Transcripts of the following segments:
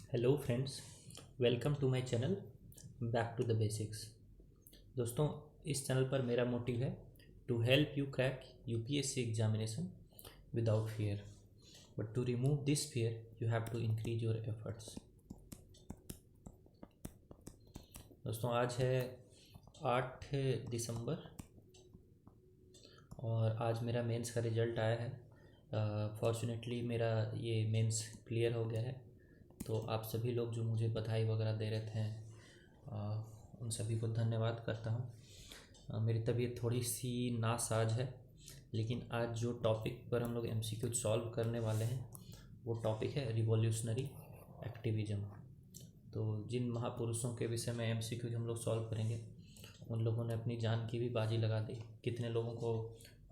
Hello friends, welcome to my channel back to the basics. दोस्तों, इस channel पर मेरा मोटिव है to help you crack UPSC examination without fear, but to remove this fear you have to increase your efforts. दोस्तों, आज है 8 दिसंबर और आज मेरा मेंस का रिज़ल्ट आया है। फॉर्चुनेटली मेरा ये मेंस क्लियर हो गया है। तो आप सभी लोग जो मुझे बधाई वगैरह दे रहे थे, उन सभी को धन्यवाद करता हूँ। मेरी तबीयत थोड़ी सी नासाज है, लेकिन आज जो टॉपिक पर हम लोग एमसीक्यू सॉल्व करने वाले हैं वो टॉपिक है रिवॉल्यूशनरी एक्टिविज़म। तो जिन महापुरुषों के विषय में एमसीक्यू हम लोग सॉल्व करेंगे, उन लोगों ने अपनी जान की भी बाजी लगा दी। कितने लोगों को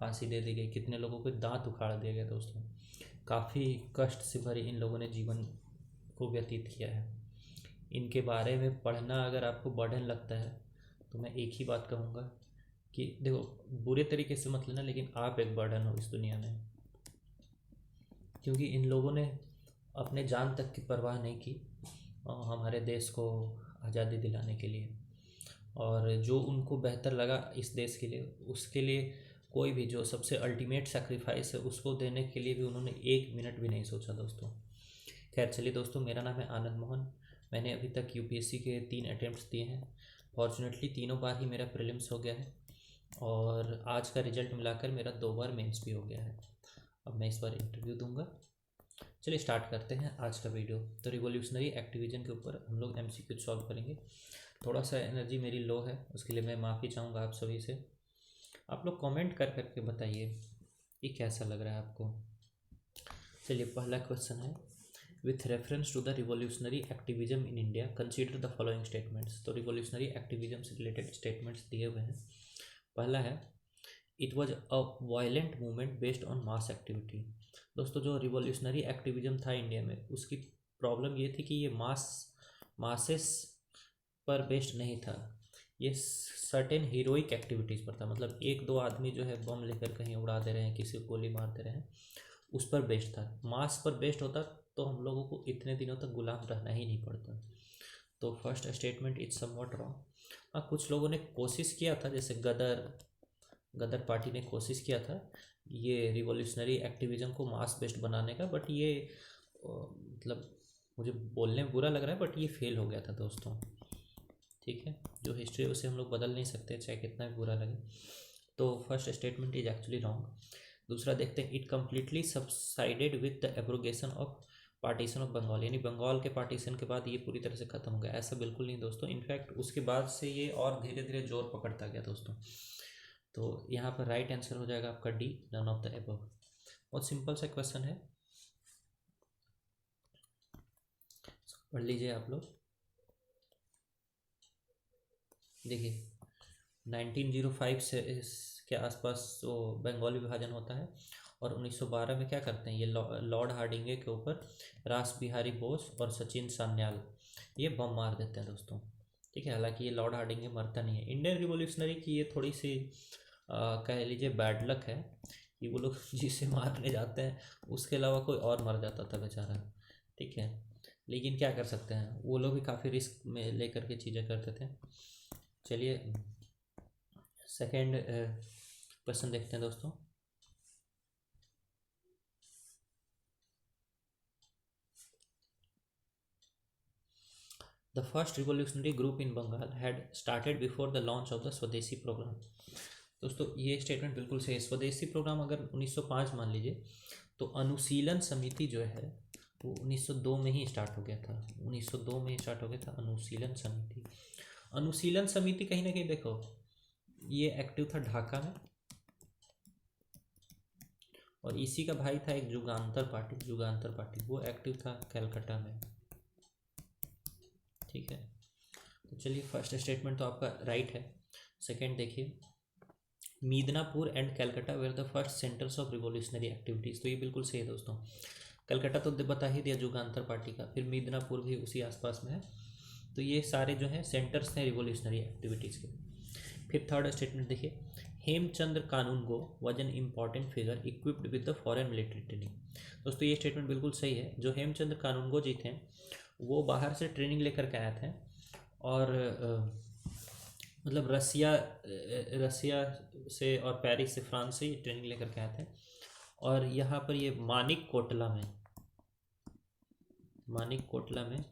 फांसी दे दी गई, कितने लोगों के दांत उखाड़ दिए गए। दोस्तों, काफ़ी कष्ट से भरे इन लोगों ने जीवन को व्यतीत किया है। इनके बारे में पढ़ना अगर आपको बर्डन लगता है तो मैं एक ही बात कहूँगा कि देखो, बुरे तरीके से मत लेना, लेकिन आप एक बर्डन हो इस दुनिया में, क्योंकि इन लोगों ने अपने जान तक की परवाह नहीं की हमारे देश को आज़ादी दिलाने के लिए। और जो उनको बेहतर लगा इस देश के लिए, उसके लिए कोई भी जो सबसे अल्टीमेट सेक्रीफाइस है उसको देने के लिए भी उन्होंने एक मिनट भी नहीं सोचा। दोस्तों, खैर चलिए दोस्तों, मेरा नाम है आनंद मोहन। मैंने अभी तक यूपीएससी के 3 अटैम्प्ट्स दिए हैं। फॉर्चुनेटली तीनों बार ही मेरा प्रीलिम्स हो गया है और आज का रिजल्ट मिलाकर मेरा 2 बार मेंस भी हो गया है। अब मैं इस बार इंटरव्यू दूंगा। चलिए स्टार्ट करते हैं आज का वीडियो। तो रिवॉल्यूशनरी एक्टिविज़म के ऊपर हम लोग एमसीक्यू सॉल्व करेंगे। थोड़ा सा एनर्जी मेरी लो है, उसके लिए मैं माफ़ी चाहूँगा आप सभी से। आप लोग कमेंट कर करके बताइए कि कैसा लग रहा है आपको। चलिए, पहला क्वेश्चन है, with reference to the revolutionary activism in India consider the following statements. तो रिवॉल्यूशनरी एक्टिविज्म से रिलेटेड स्टेटमेंट्स दिए हुए हैं। पहला है, it was a violent movement based on mass activity. दोस्तों, जो रिवॉल्यूशनरी एक्टिविज्म था इंडिया में, उसकी प्रॉब्लम ये थी कि ये मासेस पर बेस्ड नहीं था, ये सर्टेन हीरोइक एक्टिविटीज़ पर था। मतलब एक दो आदमी जो है बम लेकर कहीं उड़ा दे रहे हैं, किसी को गोली मार दे रहे हैं, उस पर बेस्ड था। मास पर बेस्ड होता तो हम लोगों को इतने दिनों तक गुलाम रहना ही नहीं पड़ता। तो first statement is somewhat wrong. हाँ, कुछ लोगों ने कोशिश किया था, जैसे गदर पार्टी ने कोशिश किया था ये रिवॉल्यूशनरी एक्टिविज्म को मास बेस्ड बनाने का, बट ये मतलब मुझे बोलने में बुरा लग रहा है, बट ये फेल हो गया था दोस्तों। ठीक है, जो हिस्ट्री है उसे हम लोग बदल नहीं सकते, चाहे कितना भी बुरा लगे। तो first statement is actually wrong. दूसरा देखते हैं, it completely subsided with the abrogation of partition of Bengal. यानी बंगाल के पार्टीशन के बाद ये पूरी तरह से ख़त्म हो गया। ऐसा बिल्कुल नहीं दोस्तों, इनफैक्ट उसके बाद से ये और धीरे धीरे जोर पकड़ता गया दोस्तों। तो यहाँ पर राइट आंसर हो जाएगा आपका D, none of the above. बहुत सिंपल सा क्वेश्चन है, पढ़ लीजिए आप लोग। देखिए, 1905 से के आसपास जो बंगाली विभाजन होता है, और 1912 में क्या करते हैं, ये लॉर्ड हार्डिंगे के ऊपर रास बिहारी बोस और सचिन सान्याल ये बम मार देते हैं दोस्तों। ठीक है, हालांकि ये लॉर्ड हार्डिंगे मरता नहीं है। इंडियन रिवॉल्यूशनरी की ये थोड़ी सी कह लीजिए बैड लक है कि वो लोग जिसे मारने जाते हैं उसके अलावा कोई और मर जाता था बेचारा। ठीक है, लेकिन क्या कर सकते हैं, वो लोग भी काफ़ी रिस्क में लेकर के चीज़ें करते थे। चलिए सेकेंड क्वेश्चन देखते हैं दोस्तों। The first revolutionary group in Bengal had started before the launch of the Swadeshi program. दोस्तों, ये स्टेटमेंट बिल्कुल सही है। स्वदेशी प्रोग्राम अगर 1905 मान लीजिए, तो अनुशीलन समिति जो है वो 1902 में ही स्टार्ट हो गया था। 1902 में ही स्टार्ट हो गया था अनुशीलन समिति। अनुशीलन समिति कहीं ना कहीं देखो, ये एक्टिव था ढाका में, और इसी का भाई था एक जुगांतर पार्टी वो एक्टिव था कलकत्ता में। ठीक है, तो चलिए फर्स्ट स्टेटमेंट तो आपका राइट है। सेकंड देखिए, Midnapore and Calcutta were the first centres of revolutionary activities. तो ये बिल्कुल सही है दोस्तों। कलकत्ता तो बता ही दिया जुगांतर पार्टी का, फिर मिदनापुर भी उसी आसपास में है। तो ये सारे जो हैं सेंटर्स हैं रिवॉल्यूशनरी एक्टिविटीज़ के। फिर थर्ड स्टेटमेंट देखिए, Hemchandra Kanungo was an important figure equipped with the foreign military training. दोस्तों, ये स्टेटमेंट बिल्कुल सही है। जो हेमचंद्र कानूनगो जी थे वो बाहर से ट्रेनिंग लेकर के आए थे और मतलब रसिया से और पेरिस से, फ्रांस से ये ट्रेनिंग लेकर के आए थे। और यहाँ पर ये मानिक कोटला में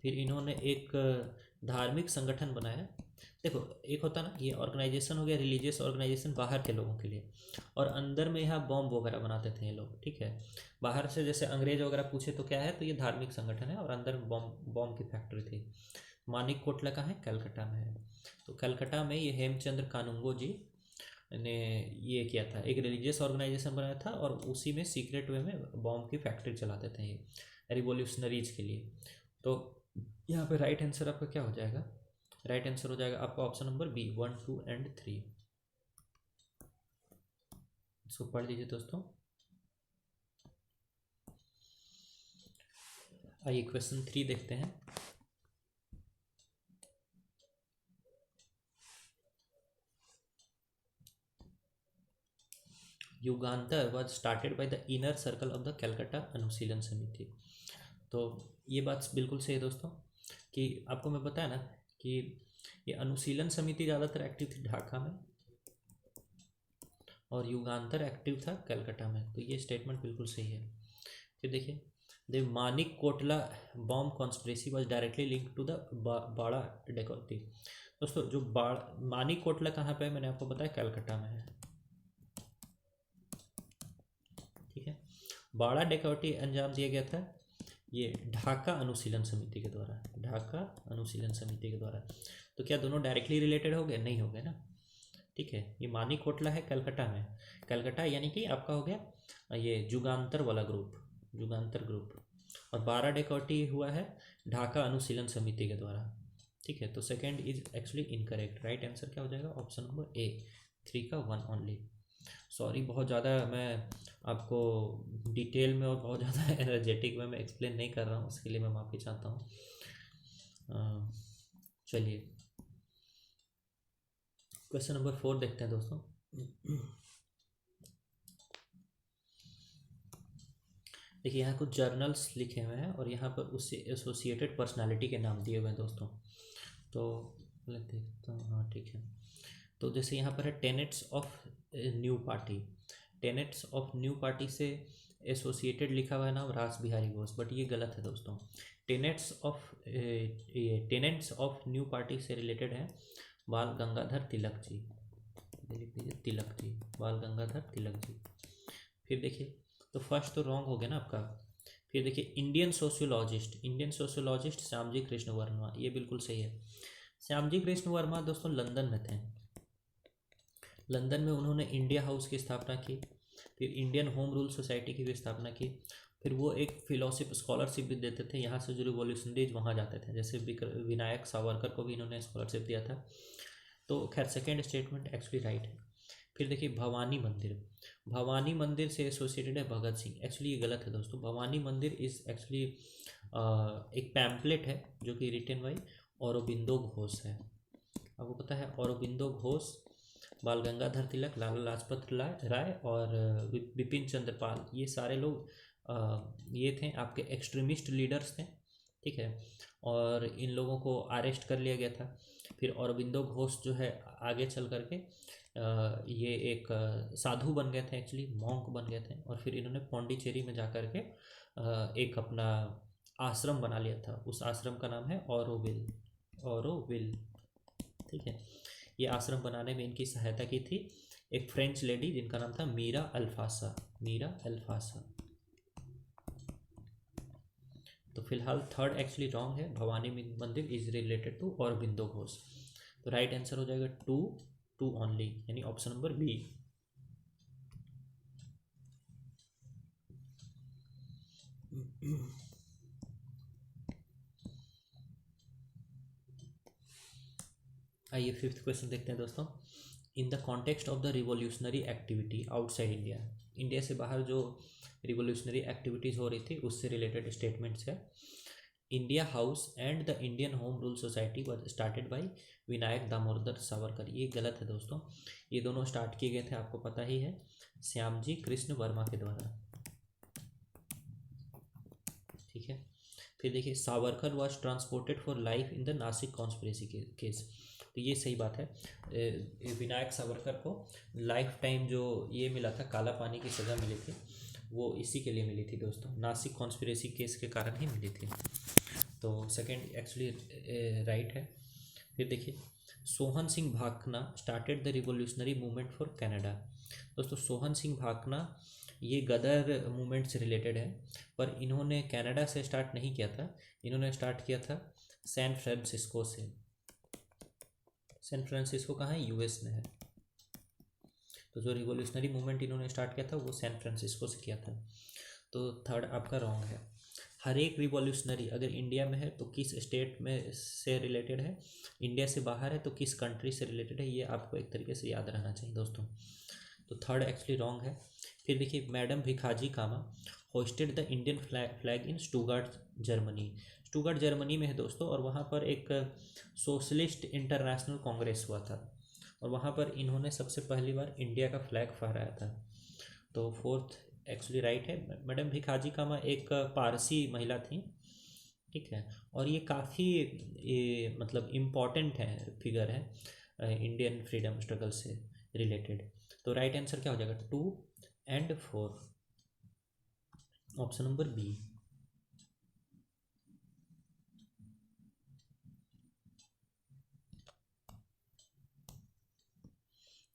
फिर इन्होंने एक धार्मिक संगठन बनाया। देखो, एक होता ना, ये ऑर्गेनाइजेशन हो गया रिलीजियस ऑर्गेनाइजेशन बाहर के लोगों के लिए, और अंदर में यहाँ बॉम्ब वगैरह बनाते थे ये लोग, ठीक है। बाहर से जैसे अंग्रेज वगैरह पूछे तो क्या है, तो ये धार्मिक संगठन है, और अंदर में बॉम्ब की फैक्ट्री थी। मानिक कोटला कहाँ है? कलकत्ता में है। तो कलकत्ता में ये हेमचंद्र कानूंगो जी ने ये किया था, एक रिलीजियस ऑर्गेनाइजेशन बनाया था, और उसी में सीक्रेट वे में बॉम्ब की फैक्ट्री चलाते थे ये रिवोल्यूशनरीज के लिए। तो यहाँ पे राइट आंसर आपका क्या हो जाएगा? राइट आंसर हो जाएगा आपका ऑप्शन नंबर बी, 1, 2 एंड 3। इसको पढ़ लीजिए दोस्तों। आइए क्वेश्चन 3 देखते हैं। Jugantar was started by the inner circle of the Calcutta Anushilan Samiti. तो ये बात बिल्कुल सही है दोस्तों, कि आपको मैं बताया ना कि ये अनुशीलन समिति ज़्यादातर एक्टिव थी ढाका में, और युगांतर एक्टिव था कलकत्ता में। तो ये स्टेटमेंट बिल्कुल सही है। फिर देखिए, the Manik Kotla bomb conspiracy was directly link to the Barrah dacoity. दोस्तों, जो मानिक कोटला कहाँ पे है, मैंने आपको बताया कलकत्ता में है, ठीक है। बाड़ा डकैती अंजाम दिया गया था ये ढाका अनुशीलन समिति के द्वारा, ढाका अनुशीलन समिति के द्वारा। तो क्या दोनों डायरेक्टली रिलेटेड हो गए? नहीं हो गए ना, ठीक है। ये मानिक कोटला है कलकत्ता में, कलकत्ता यानी कि आपका हो गया ये जुगांतर वाला ग्रुप, जुगांतर ग्रुप। और 12 डकैती हुआ है ढाका अनुशीलन समिति के द्वारा, ठीक है। तो second is actually incorrect. Right answer क्या हो जाएगा? ऑप्शन नंबर ए, 3 का 1 ओनली। सॉरी, बहुत ज़्यादा मैं आपको डिटेल में और बहुत ज़्यादा एनर्जेटिक में मैं एक्सप्लेन नहीं कर रहा हूँ, उसके लिए मैं माफ़ी चाहता हूँ। चलिए क्वेश्चन नंबर 4 देखते हैं दोस्तों। देखिए, यहाँ कुछ जर्नल्स लिखे हुए हैं और यहाँ पर उससे एसोसिएटेड पर्सनालिटी के नाम दिए हुए हैं दोस्तों। तो देखता हूँ, हाँ ठीक है। तो जैसे यहाँ पर है tenets of new party, tenets of new party से एसोसिएटेड लिखा हुआ है नाम रास बिहारी घोष, बट ये गलत है दोस्तों। टेनेंट्स ऑफ न्यू पार्टी से रिलेटेड है बाल गंगाधर तिलक जी, लिख लीजिए तिलक जी, बाल गंगाधर तिलक जी। फिर देखिए, तो फर्स्ट तो रॉन्ग हो गया ना आपका। फिर देखिए, इंडियन सोशियोलॉजिस्ट श्यामजी कृष्ण वर्मा, ये बिल्कुल सही है। श्यामजी कृष्ण वर्मा दोस्तों लंदन में थे, लंदन में उन्होंने इंडिया हाउस की स्थापना की, फिर इंडियन होम रूल सोसाइटी की भी स्थापना की। फिर वो एक फिलोशिप स्कॉलरशिप भी देते थे, यहाँ से जो रिवॉल्यूशनरीज वहाँ जाते थे, जैसे विनायक सावरकर को भी इन्होंने स्कॉलरशिप दिया था। तो खैर सेकेंड स्टेटमेंट एक्चुअली राइट है। फिर देखिए, भवानी मंदिर से एसोसिएटेड है भगत सिंह, एक्चुअली ये गलत है दोस्तों। भवानी मंदिर इज़ एक्चुअली एक पैम्पलेट है जो कि रिटन बाई औरोबिंदो घोष है। आपको पता है औरोबिंदो घोष, बाल गंगाधर तिलक, लाला लाजपत राय और बिपिन चंद्र पाल, ये सारे लोग ये थे आपके एक्सट्रीमिस्ट लीडर्स थे, ठीक है। और इन लोगों को अरेस्ट कर लिया गया था। फिर औरोबिंदो घोष जो है आगे चल करके ये एक साधु बन गए थे, एक्चुअली मॉन्क बन गए थे। और फिर इन्होंने पौंडीचेरी में जा कर के एक अपना आश्रम बना लिया था, उस आश्रम का नाम है ऑरोविल, ठीक है। ये आश्रम बनाने में इनकी सहायता की थी एक फ्रेंच लेडी जिनका नाम था मीरा अल्फासा। तो फिलहाल थर्ड एक्चुअली रॉन्ग है, Bhawani Mandir is related to Aurobindo Ghosh. तो राइट आंसर हो जाएगा 2 ओनली, यानी ऑप्शन नंबर बी। आइए फिफ्थ क्वेश्चन देखते हैं दोस्तों। In the context of the revolutionary activity outside India, India से बाहर जो रिवोल्यूशनरी एक्टिविटीज़ हो रही थी उससे रिलेटेड स्टेटमेंट्स है। India House and the Indian Home Rule Society was started by Vinayak Damodar Savarkar, ये गलत है दोस्तों। ये दोनों स्टार्ट किए गए थे, आपको पता ही है, श्यामजी कृष्ण वर्मा के द्वारा, ठीक है। फिर देखिए Savarkar was transported for life in the Nashik conspiracy case. तो ये सही बात है, विनायक सावरकर को लाइफ टाइम जो ये मिला था, काला पानी की सज़ा मिली थी, वो इसी के लिए मिली थी दोस्तों, नासिक कॉन्स्पिरेसी केस के कारण ही मिली थी। तो सेकंड एक्चुअली राइट है। फिर देखिए Sohan Singh Bhakna started the revolutionary movement for Canada. दोस्तों सोहन सिंह भाकना ये गदर मूवमेंट से रिलेटेड है, पर इन्होंने कनाडा से स्टार्ट नहीं किया था, इन्होंने स्टार्ट किया था सैन फ्रांसिस्को से। सैन फ्रांसिस्को कहाँ है? यूएस में है। तो जो रिवोल्यूशनरी मूवमेंट इन्होंने स्टार्ट किया था वो सैन फ्रांसिस्को से किया था। तो थर्ड आपका रॉन्ग है। हर एक रिवॉल्यूशनरी अगर इंडिया में है तो किस स्टेट में से रिलेटेड है, इंडिया से बाहर है तो किस कंट्री से रिलेटेड है, ये आपको एक तरीके से याद रहना चाहिए दोस्तों। तो थर्ड एक्चुअली रॉन्ग है। फिर देखिए madam Bhikaji Cama hosted the Indian flag in Stuttgart Germany. Stuttgart Germany में है दोस्तों, और वहाँ पर एक सोशलिस्ट इंटरनेशनल कांग्रेस हुआ था, और वहाँ पर इन्होंने सबसे पहली बार इंडिया का फ्लैग फहराया था। तो फोर्थ एक्चुअली राइट है। मैडम भिखाजी कामा एक पारसी महिला थी, ठीक है, और ये काफ़ी ये मतलब इम्पॉर्टेंट है, फिगर है इंडियन फ्रीडम स्ट्रगल से रिलेटेड। तो राइट आंसर क्या हो जाएगा? 2 और 4, ऑप्शन नंबर बी।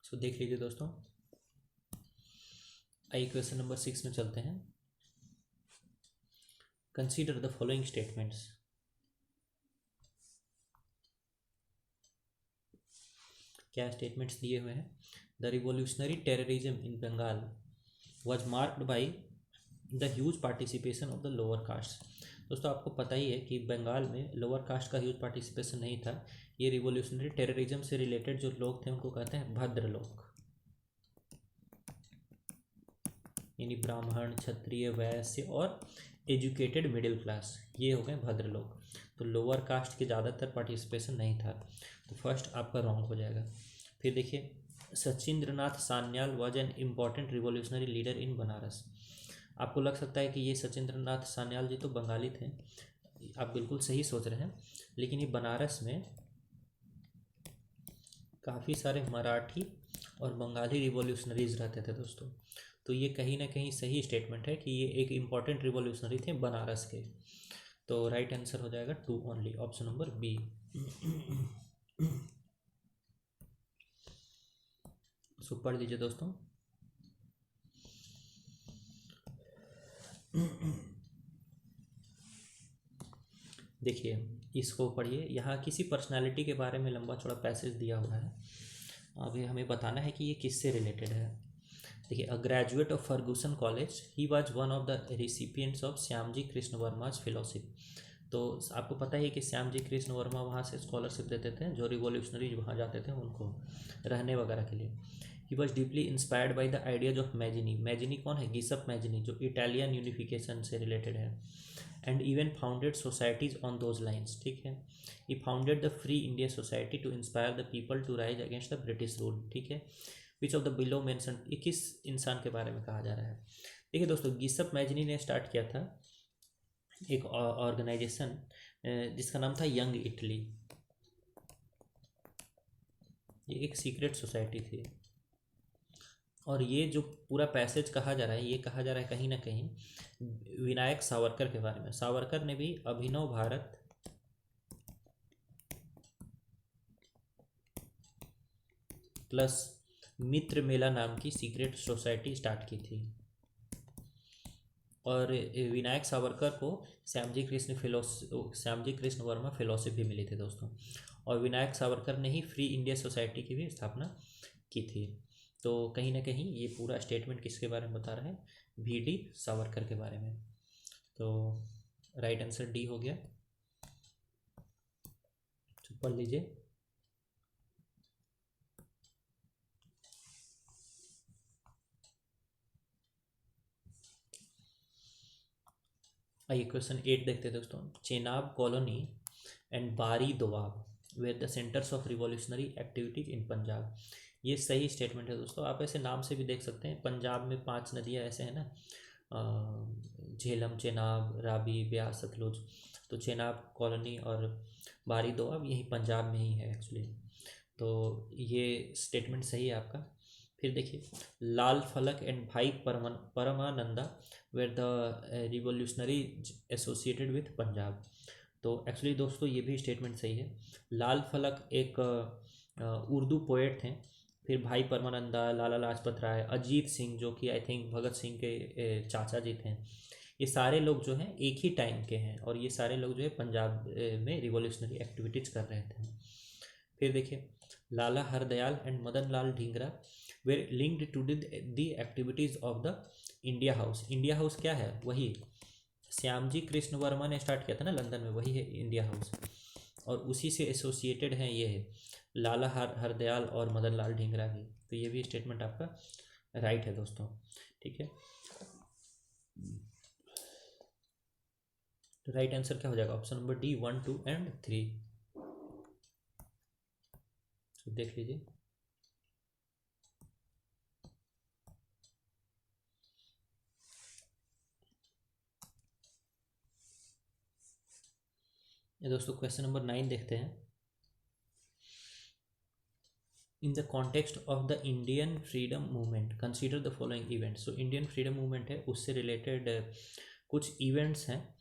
सो देख लीजिए दोस्तों। आइए क्वेश्चन नंबर 6 में चलते हैं। Consider the following statements. क्या स्टेटमेंट्स दिए हुए हैं? The revolutionary terrorism in Bengal was marked by the huge participation of the lower caste. दोस्तों आपको पता ही है कि बंगाल में लोअर कास्ट का ह्यूज पार्टिसिपेशन नहीं था। ये रिवोल्यूशनरी टेररिज्म से रिलेटेड जो लोग थे उनको कहते हैं भद्र लोग, यानी ब्राह्मण, क्षत्रिय, वैश्य और एजुकेटेड मिडिल क्लास, ये हो गए भद्र लोग। तो लोअर कास्ट के ज़्यादातर पार्टिसिपेशन नहीं था, तो फर्स्ट आपका रॉन्ग हो जाएगा। फिर देखिए Sachindranath Sanyal was an important revolutionary leader in Banaras. आपको लग सकता है कि ये सचिंद्रनाथ सान्याल जी तो बंगाली थे, आप बिल्कुल सही सोच रहे हैं, लेकिन ये बनारस में काफ़ी सारे मराठी और बंगाली रिवॉल्यूशनरीज रहते थे दोस्तों। तो ये कहीं ना कहीं सही स्टेटमेंट है कि ये एक इम्पॉर्टेंट रिवॉल्यूशनरी थे बनारस के। तो राइट आंसर हो जाएगा 2 ओनली, ऑप्शन नंबर बी। सो पढ़ लीजिए दोस्तों। देखिए इसको पढ़िए, यहाँ किसी पर्सनालिटी के बारे में लंबा चौड़ा पैसेज दिया हुआ है, अभी हमें बताना है कि ये किससे रिलेटेड है। देखिए a graduate of Fergusson College he was one of the recipients of Shyamji Krishna Varma's fellowship. तो आपको पता है कि श्यामजी कृष्ण वर्मा वहाँ से स्कॉलरशिप देते थे, जो रिवॉल्यूशनरी वहाँ जाते थे उनको रहने वगैरह के लिए। He was deeply inspired by the ideas of Mazzini. Mazzini कौन है? गिसप मैजिनी, जो इटालियन यूनिफिकेशन से रिलेटेड है, and even founded societies on those lines, ठीक है। He founded the free India Society to inspire the people to rise against the British rule, ठीक है। Which of the below mention, ये किस इंसान के बारे में कहा जा रहा है? देखिए दोस्तों गिसप मैजिनी ने स्टार्ट किया था एक ऑर्गेनाइजेशन जिसका नाम था यंग इटली। ये एक सीक्रेट सोसाइटी थी, और ये जो पूरा पैसेज कहा जा रहा है, ये कहा जा रहा है कहीं ना कहीं विनायक सावरकर के बारे में। सावरकर ने भी अभिनव भारत प्लस मित्र मेला नाम की सीक्रेट सोसाइटी स्टार्ट की थी, और विनायक सावरकर को श्यामजी कृष्ण वर्मा फेलोशिप भी मिली थी दोस्तों, और विनायक सावरकर ने ही फ्री इंडिया सोसाइटी की भी स्थापना की थी। तो कहीं ना कहीं ये पूरा स्टेटमेंट किसके बारे में बता रहा है? वी.डी. सावरकर के बारे में। तो राइट आंसर डी हो गया। तो पढ़ लीजिए। आइए क्वेश्चन 8 देखते हैं दोस्तों। Chenab colony and Bari Doab were the centres of revolutionary activities in Punjab. ये सही स्टेटमेंट है दोस्तों, आप ऐसे नाम से भी देख सकते हैं। पंजाब में 5 नदियाँ ऐसे हैं ना, झेलम, चेनाब, रावी, ब्यास, सतलुज। तो चेनाब कॉलोनी और बारी दोआब यही पंजाब में ही है एक्चुअली। तो ये स्टेटमेंट सही है आपका। फिर देखिए, लाल Falak and Bhai Parmananda were the revolutionary associated with Punjab. तो एक्चुअली दोस्तों ये भी स्टेटमेंट सही है। लाल फलक एक उर्दू पोएट थे। फिर भाई परमानंदा, लाला लाजपत राय, अजीत सिंह जो कि आई थिंक भगत सिंह के चाचा जी थे, ये सारे लोग जो हैं एक ही टाइम के हैं और ये सारे लोग जो है पंजाब में रिवॉल्यूशनरी एक्टिविटीज़ कर रहे थे। फिर देखिए, Lala Hardayal and Madan Lal Dhingra were linked to the activities of the India House. India House क्या है? वही श्यामजी कृष्ण वर्मा ने स्टार्ट किया था ना लंदन में, वही है इंडिया हाउस। और उसी से एसोसिएटेड हैं ये है लाला हरदयाल और मदन लाल ढींगरा भी। तो ये भी स्टेटमेंट आपका राइट है दोस्तों। ठीक है, तो राइट आंसर क्या हो जाएगा? Option number D, 1, 2 and 3। तो देख लीजिए। ये दोस्तों क्वेश्चन नंबर 9 देखते हैं। In the context of the Indian freedom movement consider the following events. तो इंडियन फ्रीडम मूवमेंट है, उससे रिलेटेड कुछ इवेंट्स हैं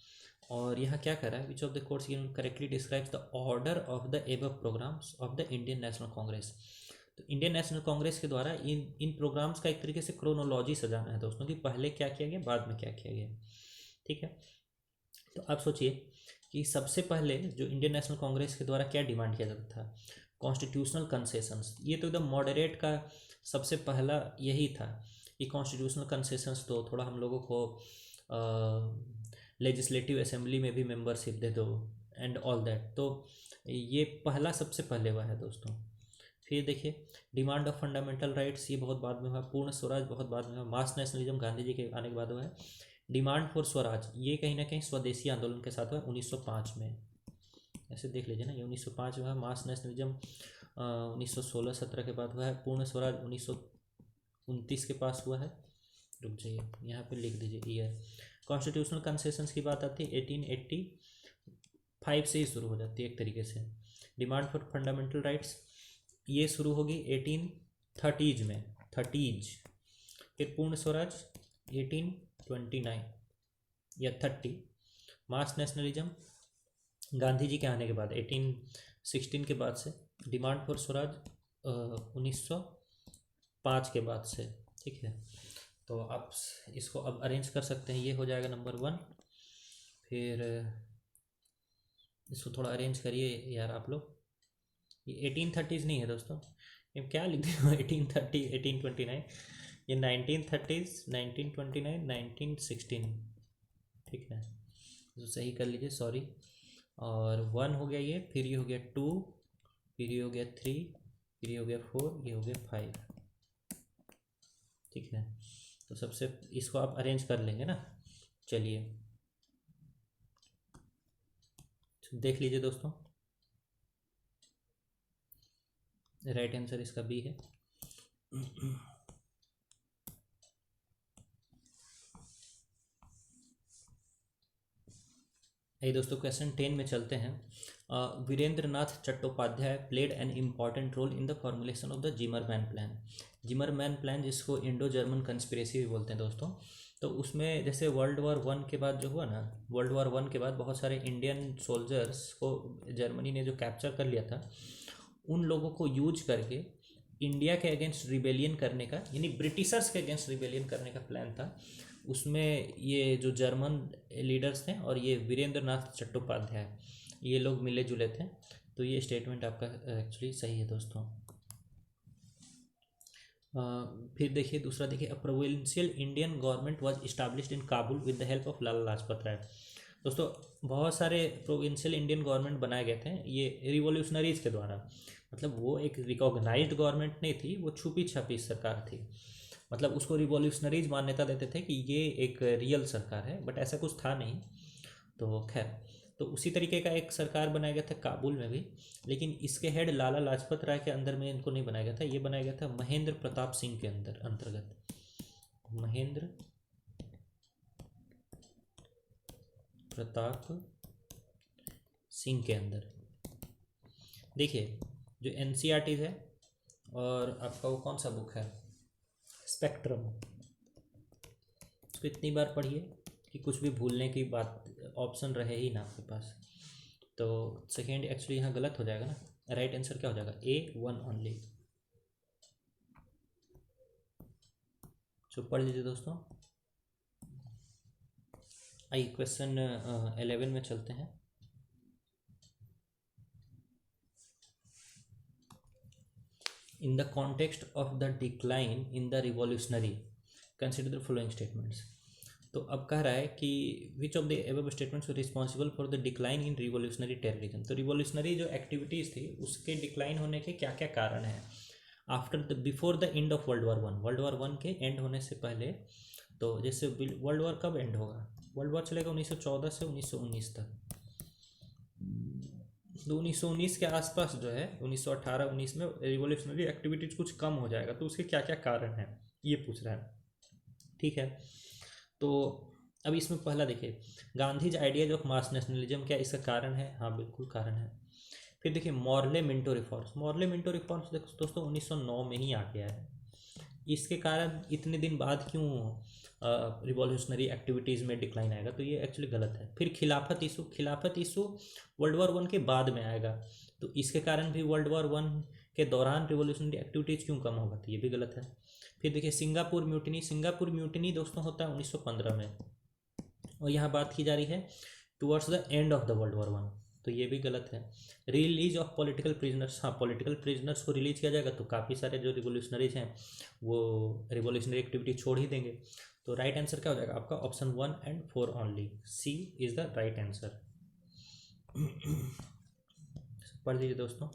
और यहाँ क्या कर रहा है? Which of the course correctly describes the order of the above programs of the Indian National Congress. तो इंडियन नेशनल कांग्रेस के द्वारा इन प्रोग्राम्स का एक तरीके से क्रोनोलॉजी सजाना है दोस्तों कि पहले क्या किया गया, बाद में क्या किया गया। ठीक है, तो आप सोचिए कि सबसे पहले जो इंडियन नेशनल कांग्रेस के द्वारा क्या डिमांड किया जाता था? Constitutional concessions. ये तो एकदम मॉडरेट का सबसे पहला यही था कि कॉन्स्टिट्यूशनल कंसेशंस दो, थोड़ा हम लोगों को लेजिस्लेटिव असेंबली में भी मेंबरशिप दे दो एंड ऑल दैट। तो ये पहला सबसे पहले हुआ है दोस्तों। फिर देखिए, डिमांड ऑफ फंडामेंटल राइट्स, ये बहुत बाद में हुआ। पूर्ण स्वराज बहुत बाद में हुआ। मास नेशनलिज्म गांधी जी के आने के बाद हुआ है। डिमांड फॉर स्वराज, ये कहीं ना कहीं स्वदेशी आंदोलन के साथ हुआ 1905 में। ऐसे देख लीजिए ना, ये 1905 में हुआ। मास नेशनलिज्म 1916-17 के बाद हुआ है। पूर्ण स्वराज 1929 के पास हुआ है। रुक जाइए, यहाँ पे लिख दीजिए ईयर। कॉन्स्टिट्यूशनल कंसेशंस की बात आती है 1885 से ही शुरू हो जाती है एक तरीके से। डिमांड फॉर फंडामेंटल राइट्स ये शुरू होगी 1830s में, 30s। फिर पूर्ण स्वराज 1829 या 30। मास नेशनलिज्म गांधी जी के आने के बाद 1816 के बाद से। डिमांड फॉर स्वराज 1905 के बाद से। ठीक है, तो आप इसको अब अरेंज कर सकते हैं। ये हो जाएगा नंबर 1। फिर इसको थोड़ा अरेंज करिए यार आप लोग। ये 1830s नहीं है दोस्तों, ये क्या लिख दिया 1830, 1829। ये 1930s, 1929, 1916। ठीक है, तो सही कर लीजिए, सॉरी। और 1 हो गया ये, फिर ये हो गया 2, फिर ये हो गया 3, फिर ये हो गया 4, ये हो गया 5। ठीक है, तो सबसे इसको आप अरेंज कर लेंगे ना। चलिए देख लीजिए दोस्तों, राइट आंसर इसका बी है। ये दोस्तों क्वेश्चन 10 में चलते हैं। Virendra Nath Chattopadhyay played an important role in the formulation of the Zimmermann plan. Zimmermann plan जिसको इंडो जर्मन कंस्पिरेसी भी बोलते हैं दोस्तों। तो उसमें जैसे वर्ल्ड वॉर 1 के बाद जो हुआ ना, वर्ल्ड वॉर 1 के बाद बहुत सारे इंडियन सोल्जर्स को जर्मनी ने जो कैप्चर कर लिया था, उन लोगों को यूज करके इंडिया के अगेंस्ट रिबेलियन करने का, यानी ब्रिटिशर्स के अगेंस्ट रिबेलियन करने का प्लान था। उसमें ये जो जर्मन लीडर्स थे और ये वीरेंद्र नाथ चट्टोपाध्याय, ये लोग मिले जुले थे। तो ये स्टेटमेंट आपका एक्चुअली सही है दोस्तों। फिर देखिए दूसरा, देखिए, a provincial Indian government was established in Kabul with the help of Lala Lajpat Rai. दोस्तों बहुत सारे प्रोविंशियल इंडियन गवर्नमेंट बनाए गए थे ये रिवॉल्यूशनरीज के द्वारा। मतलब वो एक रिकॉग्नाइज्ड गवर्नमेंट नहीं थी, वो छुपी छापी सरकार थी। मतलब उसको रिवॉल्यूशनरीज मान्यता देते थे कि ये एक रियल सरकार है, बट ऐसा कुछ था नहीं। तो खैर, तो उसी तरीके का एक सरकार बनाया गया था काबुल में भी, लेकिन इसके हेड लाला लाजपत राय के अंदर में इनको नहीं बनाया गया था। ये बनाया गया था महेंद्र प्रताप सिंह के अंदर अंतर्गत। महेंद्र प्रताप सिंह के अंदर। देखिए जो NCERT है और आपका वो कौन सा बुक है, स्पेक्ट्रम, उसको इतनी बार पढ़िए कि कुछ भी भूलने की बात ऑप्शन रहे ही ना आपके पास। तो सेकेंड एक्चुअली यहाँ गलत हो जाएगा ना, राइट आंसर क्या हो जाएगा, A1 ओनली। तो पढ़ लीजिए दोस्तों। आइए क्वेश्चन 11 में चलते हैं। In the context of the decline in the revolutionary consider the following statements. तो अब कह रहा है कि विच of the above statements responsible for the decline in revolutionary terrorism. तो रिवॉल्यूशनरी जो एक्टिविटीज़ थी उसके डिक्लाइन होने के क्या क्या कारण हैं after the before the end of world war one के एंड होने से पहले। तो जैसे वर्ल्ड वॉर कब एंड होगा, वर्ल्ड वॉर चलेगा 1914 से 1919 तक। तो 1919 के आसपास जो है 1918-19 में रिवॉल्यूशनरी एक्टिविटीज कुछ कम हो जाएगा। तो उसके क्या क्या कारण हैं ये पूछ रहा है, ठीक है। तो अब इसमें पहला देखिए, Gandhi's ideas of mass nationalism, क्या इसका कारण है, हाँ बिल्कुल कारण है। फिर देखिए मॉर्ले मिंटो रिफॉर्म्स दोस्तों 1909 में ही आ गया है। इसके कारण इतने दिन बाद क्यों रिवॉल्यूशनरी एक्टिविटीज़ में डिक्लाइन आएगा, तो ये एक्चुअली गलत है। फिर खिलाफत इशू वर्ल्ड वॉर वन के बाद में आएगा, तो इसके कारण भी वर्ल्ड वॉर वन के दौरान रिवॉल्यूशनरी एक्टिविटीज़ क्यों कम होगा, तो ये भी गलत है। फिर देखिए सिंगापुर म्यूटिनी दोस्तों होता है 1915 में, और यहाँ बात की जा रही है towards the end of the world war one, तो ये भी गलत है। रिलीज ऑफ पॉलिटिकल प्रिजनर्स, हाँ पॉलिटिकल प्रिजनर्स को रिलीज किया जाएगा तो काफ़ी सारे जो रिवोल्यूशनरीज हैं वो रिवोल्यूशनरी एक्टिविटी छोड़ ही देंगे। तो राइट आंसर क्या हो जाएगा आपका, option 1 and 4 only, C is the right answer. पढ़ लीजिए दोस्तों।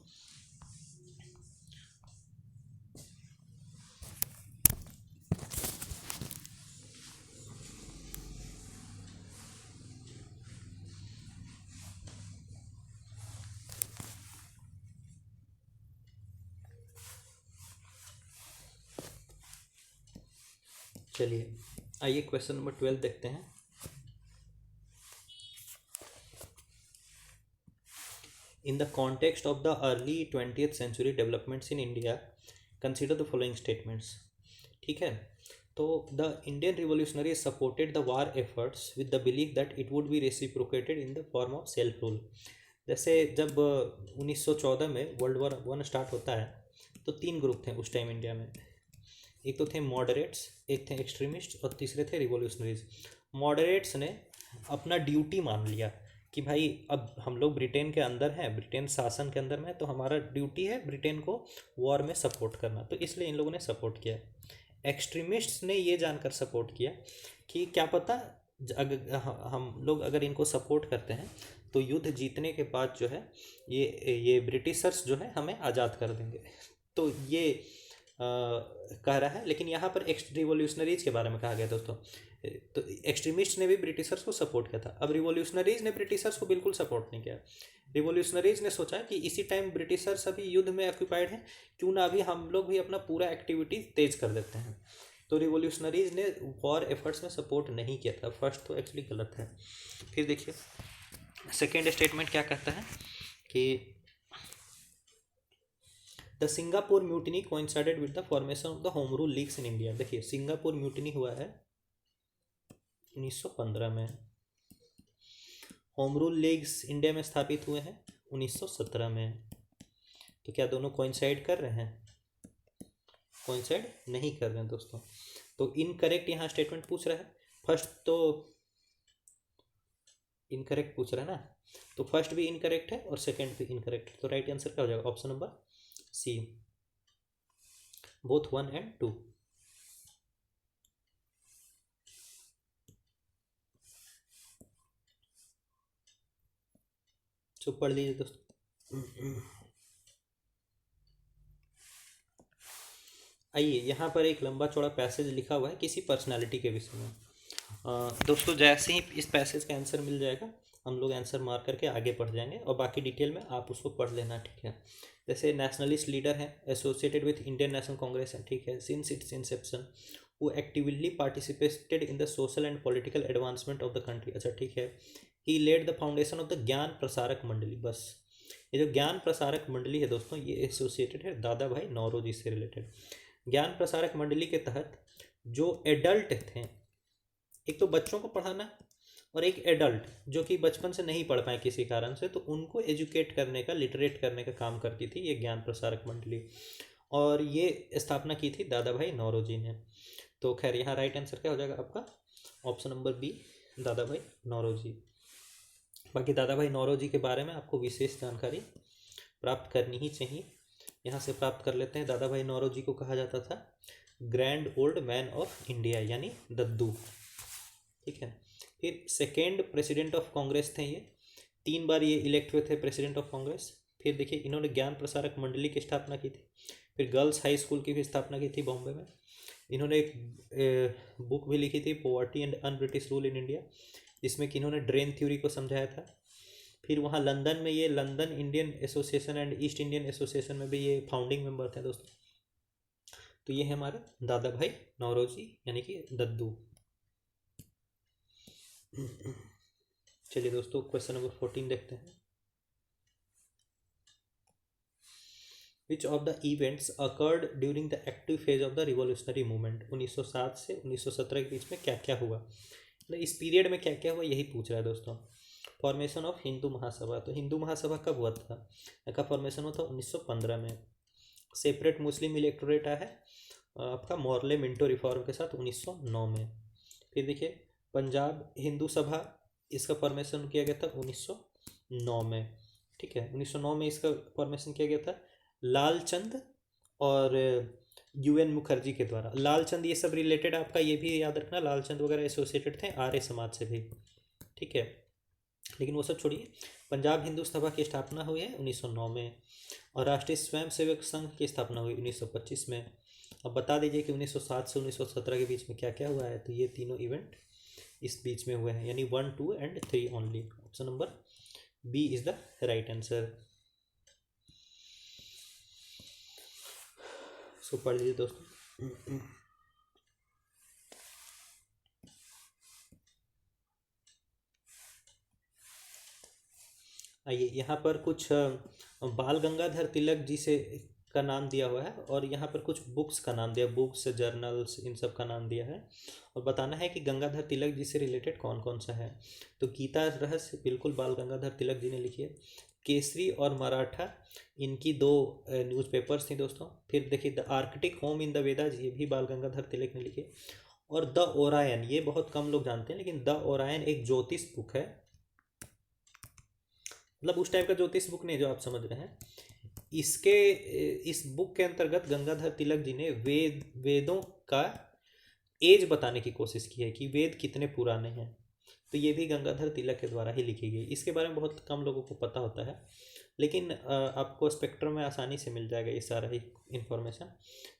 चलिए आइए क्वेश्चन नंबर 12 देखते हैं। In the context of the early 20th century developments in India consider the following statements, ठीक है। तो the Indian revolutionary supported the war efforts with the believe that it would be reciprocated in the form of self rule. जैसे जब 1914 में world war one start होता है तो 3 group थे उस टाइम इंडिया में, एक तो थे मॉडरेट्स, एक थे एक्सट्रीमिस्ट और तीसरे थे रिवॉल्यूशनरीज। मॉडरेट्स ने अपना ड्यूटी मान लिया कि भाई अब हम लोग ब्रिटेन के अंदर हैं, ब्रिटेन शासन के अंदर में, तो हमारा ड्यूटी है ब्रिटेन को वॉर में सपोर्ट करना, तो इसलिए इन लोगों ने सपोर्ट किया। एक्सट्रीमिस्ट्स ने ये जानकर सपोर्ट किया कि क्या पता अगर हम लोग अगर इनको सपोर्ट करते हैं तो युद्ध जीतने के बाद जो है ये ब्रिटिशर्स जो है हमें आज़ाद कर देंगे, तो ये कह रहा है। लेकिन यहाँ पर रिवॉल्यूशनरीज के बारे में कहा गया दोस्तों, तो एक्सट्रीमिस्ट ने भी ब्रिटिशर्स को सपोर्ट किया था। अब रिवॉल्यूशनरीज ने ब्रिटिशर्स को बिल्कुल सपोर्ट नहीं किया। रिवॉल्यूशनरीज ने सोचा कि इसी टाइम ब्रिटिशर्स अभी युद्ध में ऑक्यूपाइड हैं, क्यों ना अभी हम लोग भी अपना पूरा एक्टिविटी तेज कर देते हैं। तो रिवॉल्यूशनरीज ने वॉर एफर्ट्स में सपोर्ट नहीं किया था। फर्स्ट तो एक्चुअली गलत है। फिर देखिए सेकेंड स्टेटमेंट क्या कहता है कि the Singapore mutiny coincided with the formation of the home rule leagues in India. देखिए सिंगापुर म्यूटिनी हुआ है 1915 में, होम रूल लीग्स इंडिया में स्थापित हुए हैं 1917 में। तो क्या दोनों कोइंसाइड कर रहे हैं, कोइंसाइड नहीं कर रहे हैं दोस्तों। तो इनकरेक्ट यहाँ स्टेटमेंट पूछ रहा है। फर्स्ट तो इनकरेक्ट पूछ रहा है ना, तो फर्स्ट भी इनकरेक्ट है और सेकंड भी इनकरेक्ट है। तो राइट आंसर क्या हो जाएगा, option number C, both 1 and 2। तो पढ़ लीजिए दोस्तों। आइए यहाँ पर एक लंबा चौड़ा पैसेज लिखा हुआ है किसी पर्सनालिटी के विषय में। दोस्तों जैसे ही इस पैसेज का आंसर मिल जाएगा हम लोग आंसर मार करके आगे बढ़ जाएंगे, और बाकी डिटेल में आप उसको पढ़ लेना, ठीक है। जैसे नेशनलिस्ट लीडर है, associated with Indian National Congress है, ठीक है, सिंस इट्स इंसेप्शन, वो actively participated in the social and political advancement of the country. अच्छा ठीक है, he led the foundation of the Gyan Prasarak मंडली। बस ये जो ज्ञान प्रसारक मंडली है दोस्तों, ये एसोसिएटेड है दादा भाई नौरोजी से रिलेटेड। ज्ञान प्रसारक मंडली के तहत जो एडल्ट थे, एक तो बच्चों को पढ़ाना और एक एडल्ट जो कि बचपन से नहीं पढ़ पाए किसी कारण से, तो उनको एजुकेट करने का, लिटरेट करने का काम करती थी ये ज्ञान प्रसारक मंडली। और ये स्थापना की थी दादा भाई नौरोजी ने। तो खैर यहाँ राइट आंसर क्या हो जाएगा आपका? ऑप्शन नंबर बी, दादा भाई नौरोजी। बाकी दादा भाई नौरोजी के बारे में आपको विशेष जानकारी प्राप्त करनी ही चाहिए। यहाँ से प्राप्त कर लेते हैं। दादा भाई नौरोजी को कहा जाता था grand old man of India, यानी दद्दू। ठीक है। फिर सेकेंड प्रेसिडेंट ऑफ कांग्रेस थे ये, 3 बार ये इलेक्ट हुए थे प्रेसिडेंट ऑफ कांग्रेस। फिर देखिए इन्होंने ज्ञान प्रसारक मंडली की स्थापना की थी। फिर गर्ल्स हाई स्कूल की भी स्थापना की थी बॉम्बे में। इन्होंने एक बुक भी लिखी थी, poverty and un British rule in India, जिसमें कि इन्होंने ड्रेन थ्योरी को समझाया था। फिर वहाँ लंदन में ये London Indian association and east Indian association में भी ये फाउंडिंग मेंबर थे दोस्तों। तो ये है हमारे दादा भाई नौरोजी यानी कि दद्दू। चलिए दोस्तों क्वेश्चन नंबर 14 देखते हैं। Which of the events occurred during the active phase of the revolutionary movement? 1907 से 1917 के बीच में क्या क्या हुआ, मतलब इस पीरियड में क्या क्या हुआ, यही पूछ रहा है दोस्तों। फॉर्मेशन ऑफ हिंदू महासभा, तो हिंदू महासभा कब हुआ था? इसका फॉर्मेशन हुआ था 1915 में। सेपरेट मुस्लिम इलेक्टोरेट आया है आपका मॉर्ले मिंटो रिफॉर्म के साथ 1909 में। फिर देखिए पंजाब हिंदू सभा, इसका फॉर्मेशन किया गया था 1909 में। ठीक है, 1909 में इसका फॉर्मेशन किया गया था लालचंद और UN मुखर्जी के द्वारा। लालचंद ये सब रिलेटेड आपका ये भी याद रखना, लालचंद वगैरह एसोसिएटेड थे आर्य समाज से भी। ठीक है, लेकिन वो सब छोड़िए। पंजाब हिंदू सभा की स्थापना हुई है 1909 में, और राष्ट्रीय स्वयंसेवक संघ की स्थापना हुई 1925 में। अब बता दीजिए कि 1907 से 1917 के बीच में क्या क्या हुआ है। तो ये तीनों इवेंट इस बीच में हुए हैं, यानी 1, 2 and 3 only. Option number B is the right answer. So पढ़ लीजिए दोस्तों। आइए यहाँ पर कुछ बाल गंगाधर तिलक जी से का नाम दिया हुआ है, और यहाँ पर कुछ बुक्स का नाम दिया, बुक्स जर्नल्स इन सब का नाम दिया है, और बताना है कि गंगाधर तिलक जी से रिलेटेड कौन कौन सा है। तो गीता रहस्य बिल्कुल बाल गंगाधर तिलक जी ने लिखी है। केसरी और मराठा इनकी 2 न्यूज़पेपर्स थी दोस्तों। फिर देखिए the Arctic home in the Vedas, ये भी बाल गंगाधर तिलक ने लिखी। और द ओरायन, ये बहुत कम लोग जानते हैं, लेकिन द ओरायन एक ज्योतिष बुक है, मतलब उस टाइप का ज्योतिष बुक नहीं जो आप समझ रहे हैं। इस बुक के अंतर्गत गंगाधर तिलक जी ने वेदों का एज बताने की कोशिश की है कि वेद कितने पुराने हैं। तो ये भी गंगाधर तिलक के द्वारा ही लिखी गई। इसके बारे में बहुत कम लोगों को पता होता है, लेकिन आपको स्पेक्ट्रम में आसानी से मिल जाएगा ये सारा ही इंफॉर्मेशन।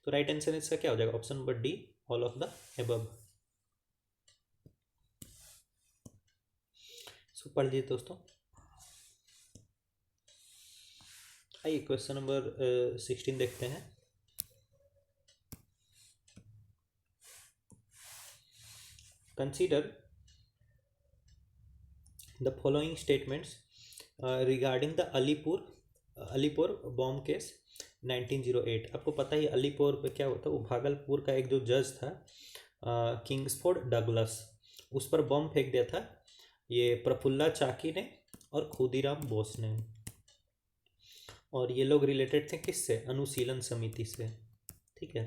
तो राइट आंसर इसका क्या हो जाएगा? Option number D, all of the above. So पढ़ लीजिए दोस्तों। आइए क्वेश्चन नंबर 16 देखते हैं। Consider the following statements regarding the Alipore bomb case 1908। आपको पता ही अलीपुर पे क्या होता है, वो भागलपुर का एक जो जज था किंग्सफोर्ड डगलस, उस पर बम फेंक दिया था ये प्रफुल्ला चाकी ने और खुदीराम बोस ने। और ये लोग रिलेटेड थे किससे? अनुशीलन समिति से। ठीक है,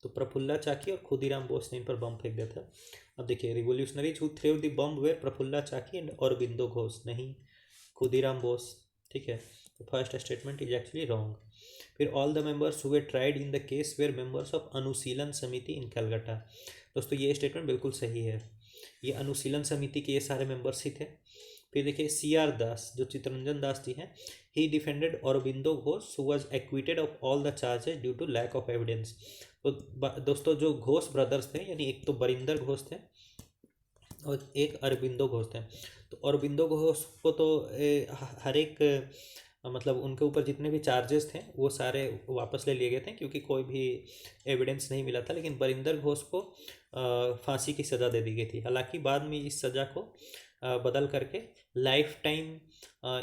तो प्रफुल्ला चाकी और खुदीराम बोस ने इन पर बम फेंक दिया था। अब देखिए revolutionaries who threw the bomb were Prafulla Chaki and Aurobindo Ghosh, नहीं खुदीराम बोस। ठीक है, तो first statement is actually wrong. फिर all the members who were tried in the case were members of Anushilan Samiti इन कलकत्ता। दोस्तों ये स्टेटमेंट बिल्कुल सही है, ये अनुशीलन समिति के ये सारे मेंबर्स ही थे। फिर देखिए CR दास जो चित्तरंजन दास जी हैं, he defended Aurobindo Ghosh who was acquitted of all the charges due to lack of evidence. तो दोस्तों जो घोष ब्रदर्स थे, यानी एक तो बरिंदर घोष थे और एक अरबिंदो घोष थे। तो अरबिंदो घोष को तो हर एक मतलब उनके ऊपर जितने भी चार्जेस थे वो सारे वापस ले लिए गए थे, क्योंकि कोई भी एविडेंस नहीं मिला था। लेकिन बरिंदर घोष को फांसी की सज़ा दे दी गई थी। हालांकि बाद में इस सज़ा को बदल करके लाइफ टाइम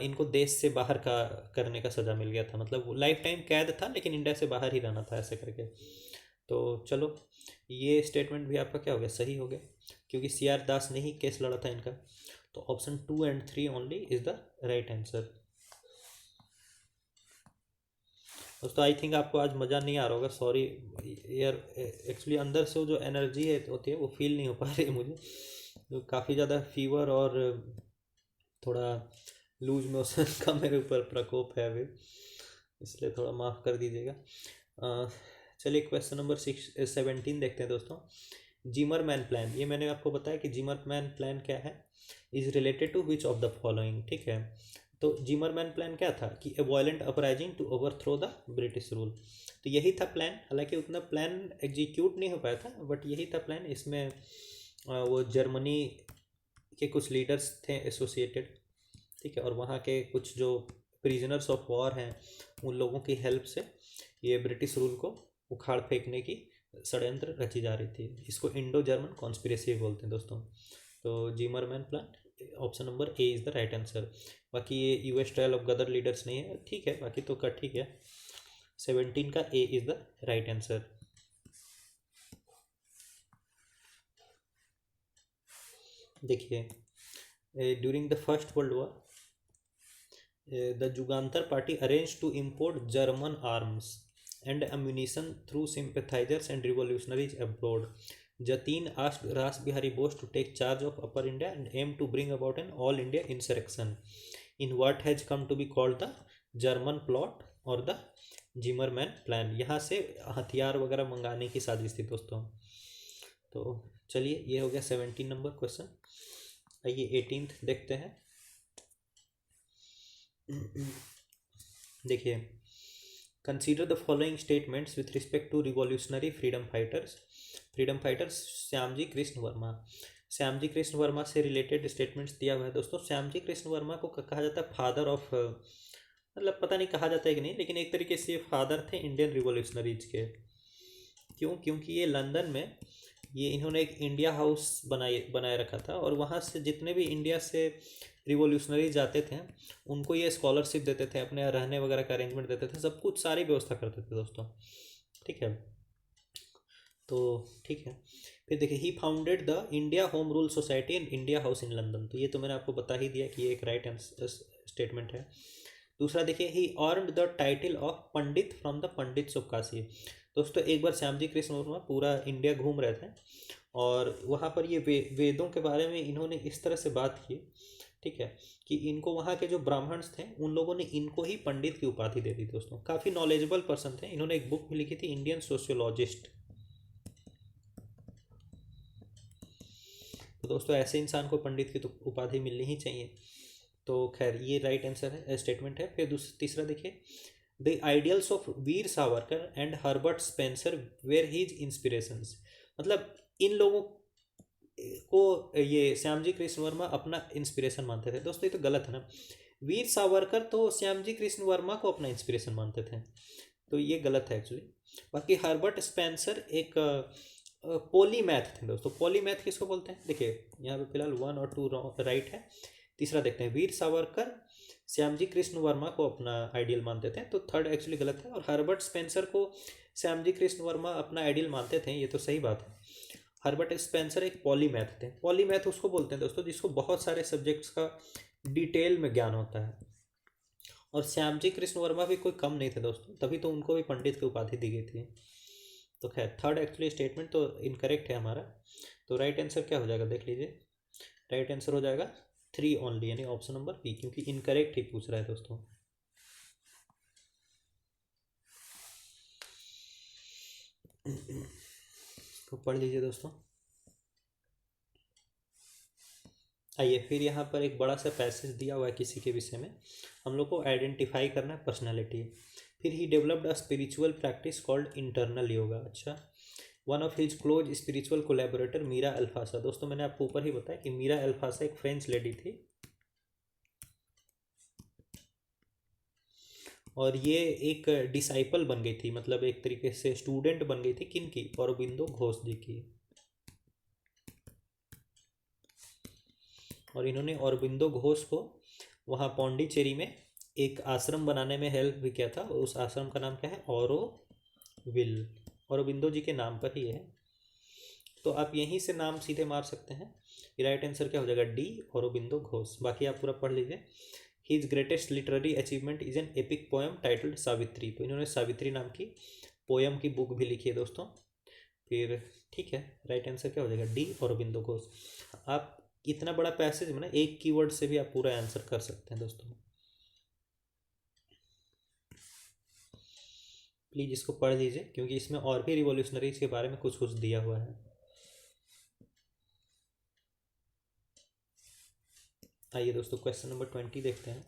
इनको देश से बाहर का करने का सज़ा मिल गया था, मतलब लाइफ टाइम कैद था लेकिन इंडिया से बाहर ही रहना था ऐसे करके। तो चलो ये स्टेटमेंट भी आपका क्या हो गया, सही हो गया, क्योंकि CR दास ने ही केस लड़ा था इनका। तो option 2 and 3 only is the right answer. दोस्तों आई थिंक आपको आज मज़ा नहीं आ रहा होगा, सॉरी यार, एक्चुअली अंदर से वो जो एनर्जी है होती है वो फील नहीं हो पा रही है मुझे, तो काफ़ी ज़्यादा फीवर और थोड़ा लूज मोशन का मेरे ऊपर प्रकोप है अभी, इसलिए थोड़ा माफ़ कर दीजिएगा। चलिए क्वेश्चन नंबर 17 देखते हैं दोस्तों। जिमरमैन प्लान, ये मैंने आपको बताया कि जिमरमैन प्लान क्या है, is related to which of the following, ठीक है। तो जिमरमैन प्लान क्या था कि a violent uprising to overthrow the British rule, तो यही था प्लान। हालांकि उतना प्लान एग्जीक्यूट नहीं हो पाया था, बट यही था प्लान। इसमें वो जर्मनी के कुछ लीडर्स थे एसोसिएटेड, ठीक है, और वहाँ के कुछ जो प्रिजनर्स ऑफ वॉर हैं उन लोगों की हेल्प से ये ब्रिटिश रूल को उखाड़ फेंकने की षड्यंत्र रची जा रही थी। इसको इंडो जर्मन कॉन्स्पिरेसी बोलते हैं दोस्तों। तो Zimmerman plan option number A is the right answer. बाकी ये US trial of Ghadar leaders नहीं है, ठीक है, बाकी तो कट ठीक है। 17 का A is the right answer. देखिए during the first world War the Jugantar party arranged to import German arms and ammunition through sympathizers and revolutionaries abroad. Jatin asked Ras Bihari Bose to take charge of Upper India and aimed to bring about an all-India insurrection in what has come to be called the German plot or the Zimmermann plan. यहाँ से हथियार वगैरह मंगाने की साजिश थी दोस्तों। तो चलिए ये हो गया 17 नंबर क्वेश्चन। आइए 18th देखते हैं। देखिए consider the following statements with respect to revolutionary freedom fighters Shyamji Krishna Varma. Shyamji Krishna Varma से रिलेटेड स्टेटमेंट्स दिया हुआ है दोस्तों। श्यामजी कृष्ण वर्मा को कहा जाता है फादर ऑफ, मतलब पता नहीं कहा जाता है कि नहीं, लेकिन एक तरीके से ये फादर थे इंडियन रिवॉल्यूशनरीज के। क्यों? क्योंकि ये लंदन में ये इन्होंने एक इंडिया हाउस बनाए रखा था, और वहाँ से जितने भी इंडिया से रिवॉल्यूशनरी जाते थे उनको ये स्कॉलरशिप देते थे, अपने रहने वगैरह का अरेंजमेंट देते थे, सब कुछ सारी व्यवस्था करते थे दोस्तों, ठीक है। तो ठीक है, फिर देखिए he founded the India Home Rule Society and India House in London, तो ये तो मैंने आपको बता ही दिया कि ये एक राइट स्टेटमेंट है। दूसरा देखिए he earned the title of pandit from the pandits of Kashi. दोस्तों एक बार श्यामजी कृष्ण वर्मा पूरा इंडिया घूम रहे थे और वहाँ पर ये वेदों के बारे में इन्होंने इस तरह से बात की, ठीक है, कि इनको वहाँ के जो ब्राह्मण्स थे उन लोगों ने इनको ही पंडित की उपाधि दे दी दोस्तों। काफ़ी नॉलेजेबल पर्सन थे, इन्होंने एक बुक भी लिखी थी इंडियन सोशियोलॉजिस्ट। तो दोस्तों ऐसे इंसान को पंडित की तो उपाधि मिलनी ही चाहिए। तो खैर ये राइट आंसर है, स्टेटमेंट है। फिर तीसरा देखिए the ideals of Veer Savarkar and Herbert Spencer were his inspirations, मतलब इन लोगों को ये श्यामजी कृष्ण वर्मा अपना इंस्पिरेशन मानते थे। दोस्तों ये तो गलत है ना, वीर सावरकर तो श्यामजी कृष्ण वर्मा को अपना इंस्पिरेशन मानते थे, तो ये गलत है एक्चुअली। बाकी हर्बर्ट स्पेंसर एक पॉलीमैथ थे दोस्तों। पॉलीमैथ किसको बोलते हैं, देखिए यहाँ पे फिलहाल 1 और 2 राइट है। तीसरा देखते हैं वीर सावरकर श्यामजी कृष्ण वर्मा को अपना आइडियल मानते थे, तो थर्ड एक्चुअली गलत है। और हर्बर्ट स्पेंसर को श्यामजी कृष्ण वर्मा अपना आइडियल मानते थे, ये तो सही बात है। हर्बर्ट स्पेंसर एक पॉलीमैथ थे। पॉलीमैथ उसको बोलते हैं दोस्तों जिसको बहुत सारे सब्जेक्ट्स का डिटेल में ज्ञान होता है, और श्यामजी कृष्ण वर्मा भी कोई कम नहीं थे दोस्तों, तभी तो उनको भी पंडित की उपाधि दी गई थी। तो खैर थर्ड एक्चुअली स्टेटमेंट तो इनकरेक्ट है हमारा। तो राइट आंसर क्या हो जाएगा देख लीजिए, राइट आंसर हो जाएगा 3 ओनली, यानी ऑप्शन नंबर बी, क्योंकि इनकरेक्ट ही पूछ रहा है दोस्तों। तो पढ़ लीजिए दोस्तों। आइए फिर यहाँ पर एक बड़ा सा पैसेज दिया हुआ है किसी के विषय में, हम लोग को आइडेंटिफाई करना है पर्सनैलिटी। फिर he developed a spiritual practice called internal yoga. अच्छा, one of his close spiritual collaborator Mirra Alfassa. दोस्तों मैंने आपको ऊपर ही बताया कि मीरा अल्फासा एक फ्रेंच लेडी थी, और ये एक डिसाइपल बन गई थी, मतलब एक तरीके से स्टूडेंट बन गई थी किन की, औरबिंदो घोष जी की। और इन्होंने औरबिंदो घोष को वहाँ पौंडीचेरी में एक आश्रम बनाने में हेल्प भी किया था। उस आश्रम का नाम क्या है? ऑरोविल। औरबिंदो जी के नाम पर ही है। तो आप यहीं से नाम सीधे मार सकते हैं। राइट आंसर क्या हो जाएगा? डी, औरबिंदो घोष। बाकी आप पूरा पढ़ लीजिए। His greatest literary achievement is an epic poem titled Savitri. तो इन्होंने सावित्री नाम की पोएम की बुक भी लिखी है दोस्तों। फिर ठीक है, राइट आंसर क्या हो जाएगा? डी, औरबिंदो घोष। आप इतना बड़ा पैसेज में ना एक कीवर्ड से भी आप पूरा आंसर कर सकते हैं दोस्तों। प्लीज़ इसको पढ़ लीजिए, क्योंकि इसमें और भी रिवॉल्यूशनरीज के बारे में कुछ कुछ दिया हुआ है। आइए दोस्तों, क्वेश्चन नंबर 20 देखते हैं।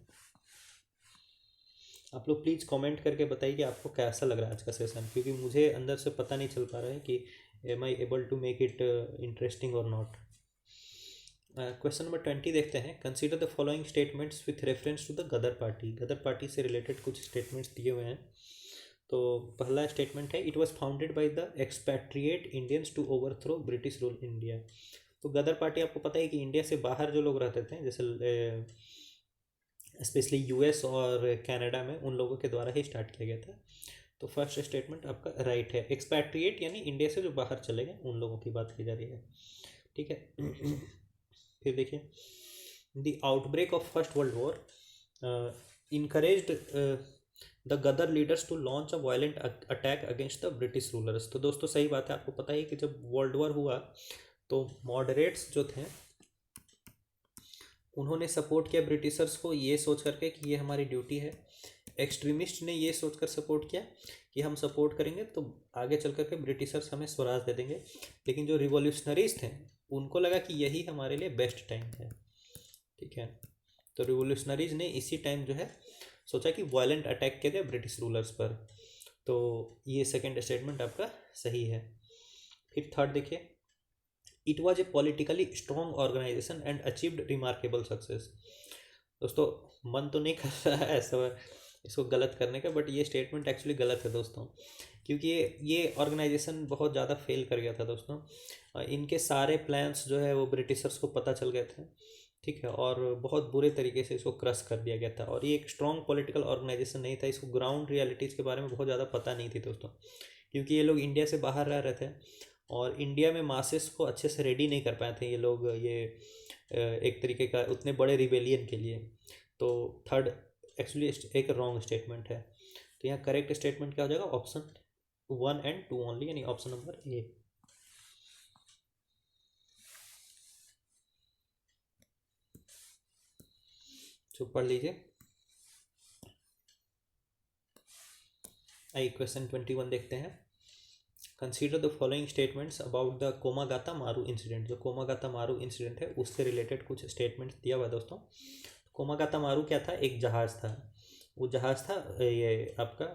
आप लोग प्लीज़ कमेंट करके बताइए कि आपको कैसा लग रहा है आज का सेशन, क्योंकि मुझे अंदर से पता नहीं चल पा रहा है कि am I able to make it interesting और नॉट। क्वेश्चन नंबर 20 देखते हैं। Consider the following statements with reference to the Ghadar party. Ghadar party से रिलेटेड कुछ स्टेटमेंट्स दिए हुए हैं। तो पहला स्टेटमेंट है, it was founded by the expatriate Indians to overthrow British rule India. तो गदर पार्टी आपको पता है कि इंडिया से बाहर जो लोग रहते थे, जैसे स्पेशली यूएस और कनाडा में, उन लोगों के द्वारा ही स्टार्ट किया गया था। तो फर्स्ट स्टेटमेंट आपका राइट है। एक्सपैट्रिएट यानी इंडिया से जो बाहर चले गए उन लोगों की बात की जा रही है। ठीक है। फिर देखिए, the outbreak of first world war encouraged the Ghadar leaders to launch a violent attack against the British rulers. तो दोस्तों सही बात है, आपको पता ही कि जब वर्ल्ड वॉर हुआ तो मॉडरेट्स जो थे उन्होंने सपोर्ट किया ब्रिटिशर्स को, ये सोच करके कि ये हमारी ड्यूटी है। एक्सट्रीमिस्ट ने ये सोचकर सपोर्ट किया कि हम सपोर्ट करेंगे तो आगे चल करके ब्रिटिशर्स हमें स्वराज दे देंगे। लेकिन जो रिवॉल्यूशनरीज थे उनको लगा कि यही हमारे लिए बेस्ट टाइम है। ठीक है, तो रिवॉल्यूशनरीज ने इसी टाइम जो है सोचा कि वायलेंट अटैक किया जाए ब्रिटिश रूलर्स पर। तो ये सेकेंड स्टेटमेंट आपका सही है। फिर थर्ड देखिए, it was a politically strong organisation and achieved remarkable success. दोस्तों मन तो नहीं कर रहा है ऐसा इसको गलत करने का, बट ये स्टेटमेंट एक्चुअली गलत है दोस्तों, क्योंकि ये ऑर्गेनाइजेशन बहुत ज़्यादा फेल कर गया था दोस्तों। इनके सारे प्लान्स जो है वो ब्रिटिशर्स को पता चल गए थे। ठीक है, और बहुत बुरे तरीके से इसको क्रश कर दिया गया था। और ये एक स्ट्रॉन्ग पॉलिटिकल ऑर्गेनाइजेशन नहीं था, इसको ग्राउंड रियलिटीज़ के बारे में बहुत ज़्यादा पता नहीं थी दोस्तों, क्योंकि ये लोग इंडिया से बाहर रह रहे थे और इंडिया में मासेस को अच्छे से रेडी नहीं कर पाए थे ये लोग, ये एक तरीके का उतने बड़े रिबेलियन के लिए। तो थर्ड एक्चुअली एक रॉन्ग स्टेटमेंट है। तो यहाँ करेक्ट स्टेटमेंट क्या हो जाएगा? ऑप्शन 1 एंड 2 ओनली, यानी ऑप्शन नंबर ए। तो पढ़ लीजिए। आइए क्वेश्चन 21 देखते हैं। Consider the following statements about the Komagata Maru incident. जो कोमागाता मारू इंसिडेंट है उससे रिलेटेड कुछ स्टेटमेंट्स दिया हुआ है दोस्तों। कोमागाता मारू क्या था? एक जहाज़ था। वो जहाज़ था, ये आपका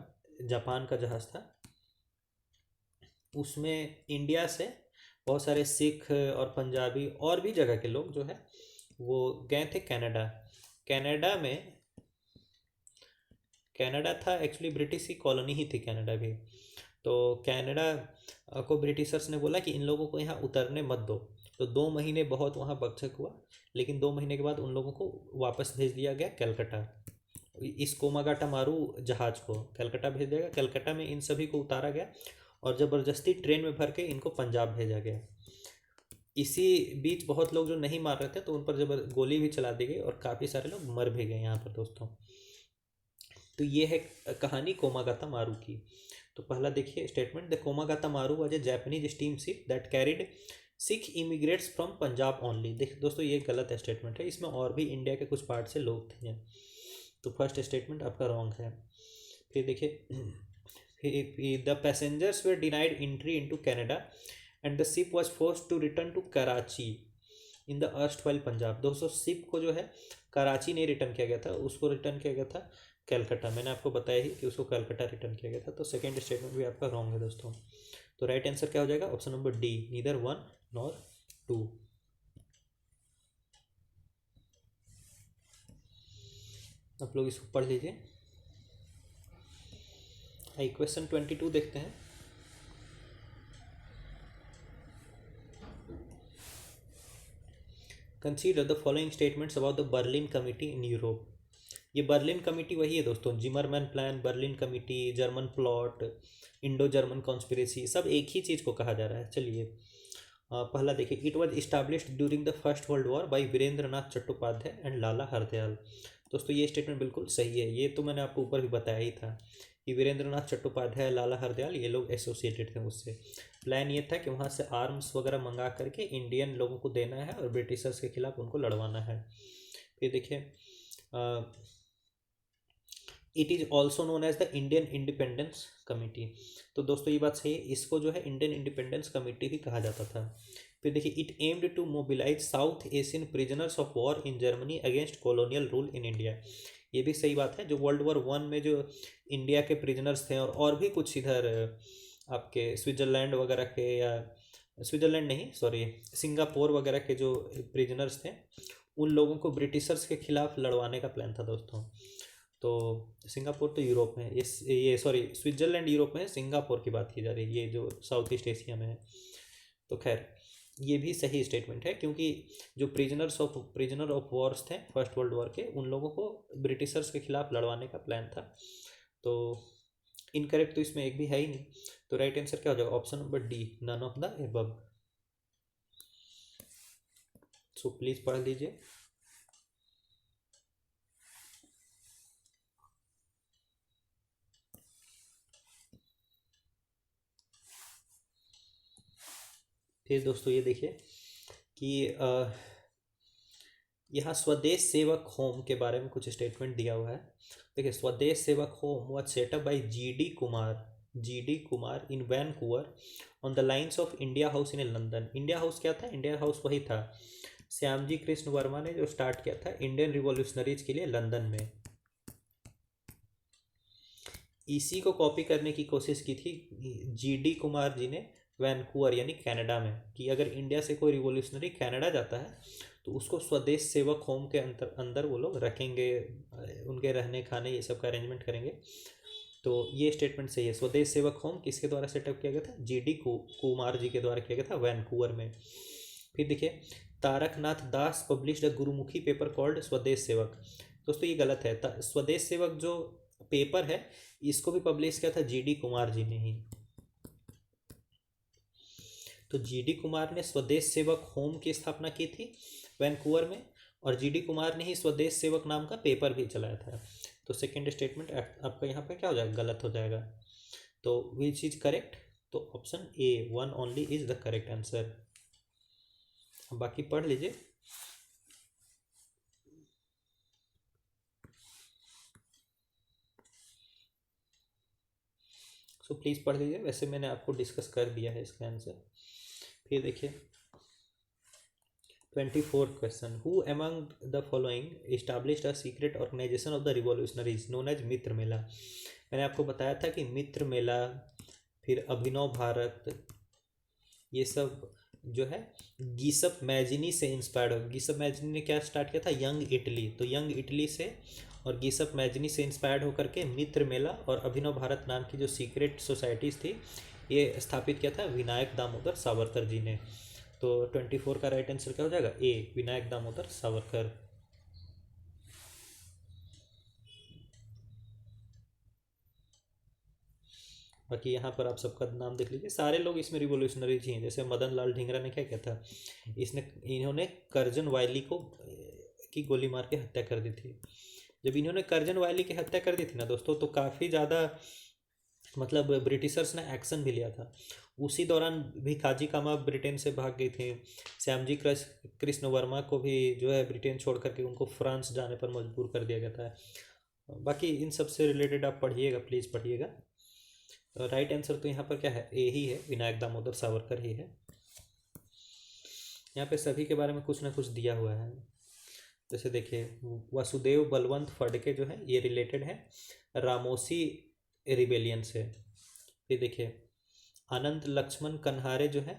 जापान का जहाज़ था। उसमें इंडिया से बहुत सारे सिख और पंजाबी और भी जगह के लोग जो है वो गए थे कनाडा। कनाडा में, कनाडा था एक्चुअली ब्रिटिश की कॉलोनी ही थी कनाडा भी। तो कनाडा को ब्रिटिशर्स ने बोला कि इन लोगों को यहाँ उतरने मत दो। तो 2 महीने बहुत वहाँ बकझक हुआ, लेकिन 2 महीने के बाद उन लोगों को वापस भेज दिया गया कलकत्ता। इस कोमागाटा मारू जहाज़ को कलकत्ता भेज दिया गया। कलकत्ता में इन सभी को उतारा गया और ज़बरदस्ती ट्रेन में भर के इनको पंजाब भेजा गया। इसी बीच बहुत लोग जो नहीं मार रहे थे तो उन पर जबर गोली भी चला दी गई और काफ़ी सारे लोग मर भी गए यहाँ पर दोस्तों। तो ये है कहानी कोमागाता मारू की। तो पहला देखिए statement, the Komagata Maru was a Japanese steam ship that carried Sikh immigrants from Punjab only. देख दोस्तों ये गलत स्टेटमेंट है, इसमें और भी इंडिया के कुछ पार्ट से लोग थे। तो फर्स्ट स्टेटमेंट आपका रॉन्ग है। फिर देखिए, the passengers were denied entry into Canada and the ship was forced to return to Karachi in the erstwhile Punjab. दोस्तों शिप को जो है कराची नहीं रिटर्न किया गया था, उसको रिटर्न किया गया था कलकत्ता। मैंने आपको बताया ही कि उसको कलकत्ता रिटर्न किया गया था। तो सेकंड स्टेटमेंट भी आपका रॉन्ग है दोस्तों। तो राइट आंसर क्या हो जाएगा? Option number D, neither 1 nor 2। आप लोग इसको पढ़ लीजिए। आइए क्वेश्चन 22 देखते हैं। Consider the following statements about the Berlin committee in Europe. ये बर्लिन कमिटी वही है दोस्तों, Zimmerman plan, Berlin committee, German plot, Indo German conspiracy, सब एक ही चीज़ को कहा जा रहा है। चलिए पहला देखिए, it was established during the first world war by Virendra Nath Chattopadhyay and Lala Hardayal. दोस्तों ये स्टेटमेंट बिल्कुल सही है, ये तो मैंने आपको ऊपर भी बताया ही था कि वीरेंद्र नाथ चट्टोपाध्याय, लाला हरदयाल, ये लोग एसोसिएटेड थे उससे। प्लान ये था कि वहाँ से आर्म्स वगैरह मंगा करके इंडियन लोगों को देना है और ब्रिटिशर्स के खिलाफ उनको लड़वाना है। फिर देखिए, it is also known as the Indian independence committee. तो दोस्तों ये बात सही है, इसको जो है इंडियन इंडिपेंडेंस कमेटी भी कहा जाता था। फिर देखिए, it aimed to mobilise South Asian prisoners of war in Germany against colonial rule in India. ये भी सही बात है, जो वर्ल्ड वॉर वन में जो इंडिया के प्रिजनर्स थे और भी कुछ इधर आपके स्विट्ज़रलैंड वगैरह के, या स्विट्ज़रलैंड नहीं सॉरी सिंगापुर वगैरह के जो प्रिजनर्स थे, उन लोगों को ब्रिटिशर्स के खिलाफ लड़वाने का प्लान था दोस्तों। तो सिंगापुर तो यूरोप में है, ये सॉरी स्विट्ज़रलैंड यूरोप में है, सिंगापुर की बात की जा रही है, ये जो साउथ ईस्ट एशिया में है। तो खैर ये भी सही स्टेटमेंट है, क्योंकि जो प्रिजनर ऑफ वॉर्स थे फर्स्ट वर्ल्ड वॉर के, उन लोगों को ब्रिटिशर्स के खिलाफ लड़वाने का प्लान था। तो इनकरेक्ट तो इसमें एक भी है ही नहीं, तो राइट आंसर क्या हो जाएगा, option number D, none of the above. So please पढ़ लीजिए। फिर दोस्तों ये देखिए कि यहाँ स्वदेश सेवक होम के बारे में कुछ स्टेटमेंट दिया हुआ है। देखिए, Swadesh Sevak home was set up by G D Kumar in Vancouver on the lines of India House in London. India House क्या था, इंडिया हाउस वही था, श्यामजी कृष्ण वर्मा ने जो स्टार्ट किया था इंडियन रिवॉल्यूशनरीज के लिए लंदन में। इसी को कॉपी करने की कोशिश की थी जी.डी. कुमार जी ने वैनकूवर यानी कनाडा में, कि अगर इंडिया से कोई रिवॉल्यूशनरी कनाडा जाता है तो उसको स्वदेश सेवक होम के अंदर वो लोग रखेंगे, उनके रहने खाने ये सब का अरेंजमेंट करेंगे। तो ये स्टेटमेंट सही है। स्वदेश सेवक होम किसके द्वारा सेटअप किया गया था, जी.डी. कुमार जी के द्वारा किया गया था वैनकूवर में। फिर देखिए, Taraknath Das published a Gurmukhi paper called Swadesh Sevak. दोस्तों ये गलत है, स्वदेश सेवक जो पेपर है इसको भी पब्लिश किया था जी.डी. कुमार जी ने ही। तो जी.डी. कुमार ने स्वदेश सेवक होम की स्थापना की थी वैनकूवर में, और जी.डी. कुमार ने ही स्वदेश सेवक नाम का पेपर भी चलाया था। तो सेकेंड स्टेटमेंट आपका यहाँ पे क्या हो जाएगा, गलत हो जाएगा। तो विच इज करेक्ट, तो option A, one only is the correct answer. बाकी पढ़ लीजिए। सो प्लीज़ पढ़ लीजिए, वैसे मैंने आपको डिस्कस कर दिया है इसका आंसर। फिर देखिए 24th question, who among the following established a secret organisation of the revolutionaries known as Mitra Mela. मैंने आपको बताया था कि मित्र मेला, फिर अभिनव भारत, ये सब जो है गीसप मैजिनी से इंस्पायर्ड हो। गीसप मैजिनी ने क्या स्टार्ट किया था, यंग इटली, तो यंग इटली से और गीसप मैजिनी से इंस्पायर्ड होकर के मित्र मेला और अभिनव भारत नाम की जो सीक्रेट सोसाइटीज़ थी ये स्थापित किया था विनायक दामोदर सावरकर जी ने। तो 24 का राइट आंसर क्या हो जाएगा, ए, विनायक दामोदर सावरकर। बाकी यहाँ पर आप सबका नाम देख लीजिए, सारे लोग इसमें रिवोल्यूशनरीज ही हैं। जैसे मदन लाल ढींगरा ने क्या किया था, इन्होंने कर्जन वायली को की गोली मार के हत्या कर दी थी। जब इन्होंने कर्जन वायली की हत्या कर दी थी ना दोस्तों, तो काफ़ी ज़्यादा मतलब ब्रिटिशर्स ने एक्शन भी लिया था। उसी दौरान भी काजी कामा ब्रिटेन से भाग गई थी। श्यामजी कृष्ण वर्मा को भी जो है ब्रिटेन छोड़ करके उनको फ्रांस जाने पर मजबूर कर दिया गया था। बाकी इन सब से रिलेटेड आप पढ़िएगा, प्लीज़ पढ़िएगा। राइट आंसर तो यहाँ पर क्या है, ए ही है, विनायक दामोदर सावरकर ही है। यहाँ पे सभी के बारे में कुछ ना कुछ दिया हुआ है। जैसे देखिए, वासुदेव बलवंत फडके जो है ये रिलेटेड है रामोसी रिबेलियन से। फिर देखिए, आनंद लक्ष्मण कन्हारे जो है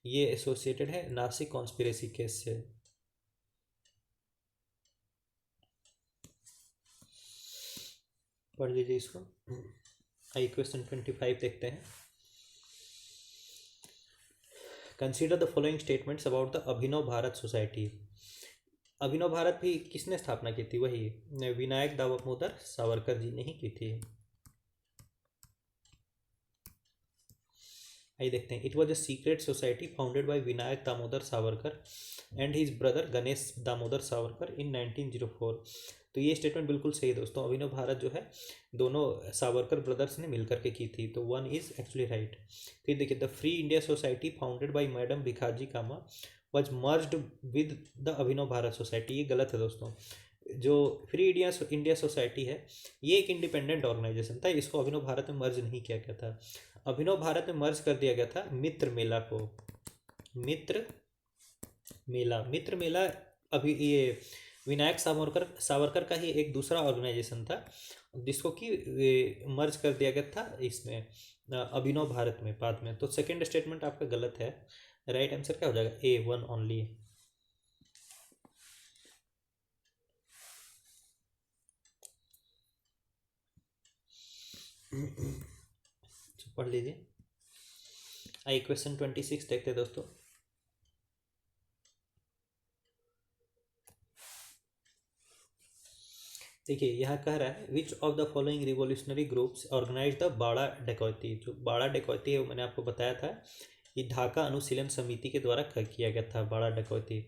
ये एसोसिएटेड है नासिक कॉन्स्पिरेसी केस से। पढ़ लीजिए इसको। आइए क्वेश्चन 25 देखते हैं। Consider the following statements about the Abhinav Bharat society. Abhinav Bharat भी किसने स्थापना की थी? वही विनायक दामोदर सावरकर जी ने ही की थी। आइए देखते हैं। It was a secret society founded by Vinayak Damodar Savarkar and his brother Ganesh Damodar Savarkar in 1904। तो ये स्टेटमेंट बिल्कुल सही है दोस्तों। अभिनव भारत जो है दोनों सावरकर ब्रदर्स ने मिलकर के की थी, तो वन इज एक्चुअली राइट। फिर देखिए, the free India society founded by madam Bhikaji Cama was merged with the Abhinav Bharat society. ये गलत है दोस्तों। जो फ्री इंडिया सोसाइटी है ये एक इंडिपेंडेंट ऑर्गेनाइजेशन था, इसको अभिनव भारत में मर्ज नहीं किया गया था। अभिनव भारत में मर्ज कर दिया गया था मित्र मेला को। मित्र मेला अभी ये विनायक सावरकर का ही एक दूसरा ऑर्गेनाइजेशन था, जिसको कि मर्ज कर दिया गया था इसमें अभिनव भारत में बाद में। तो सेकंड स्टेटमेंट आपका गलत है। राइट आंसर क्या हो जाएगा? ए, वन ओनली। पढ़ लीजिए। आइए क्वेश्चन 26 देखते हैं दोस्तों। देखिए यहाँ कह रहा है which of the following revolutionary groups organise the Barrah dacoity. जो बाड़ा डकैती है मैंने आपको बताया था, ये ढाका अनुशीलन समिति के द्वारा किया गया था बाड़ा डकैती।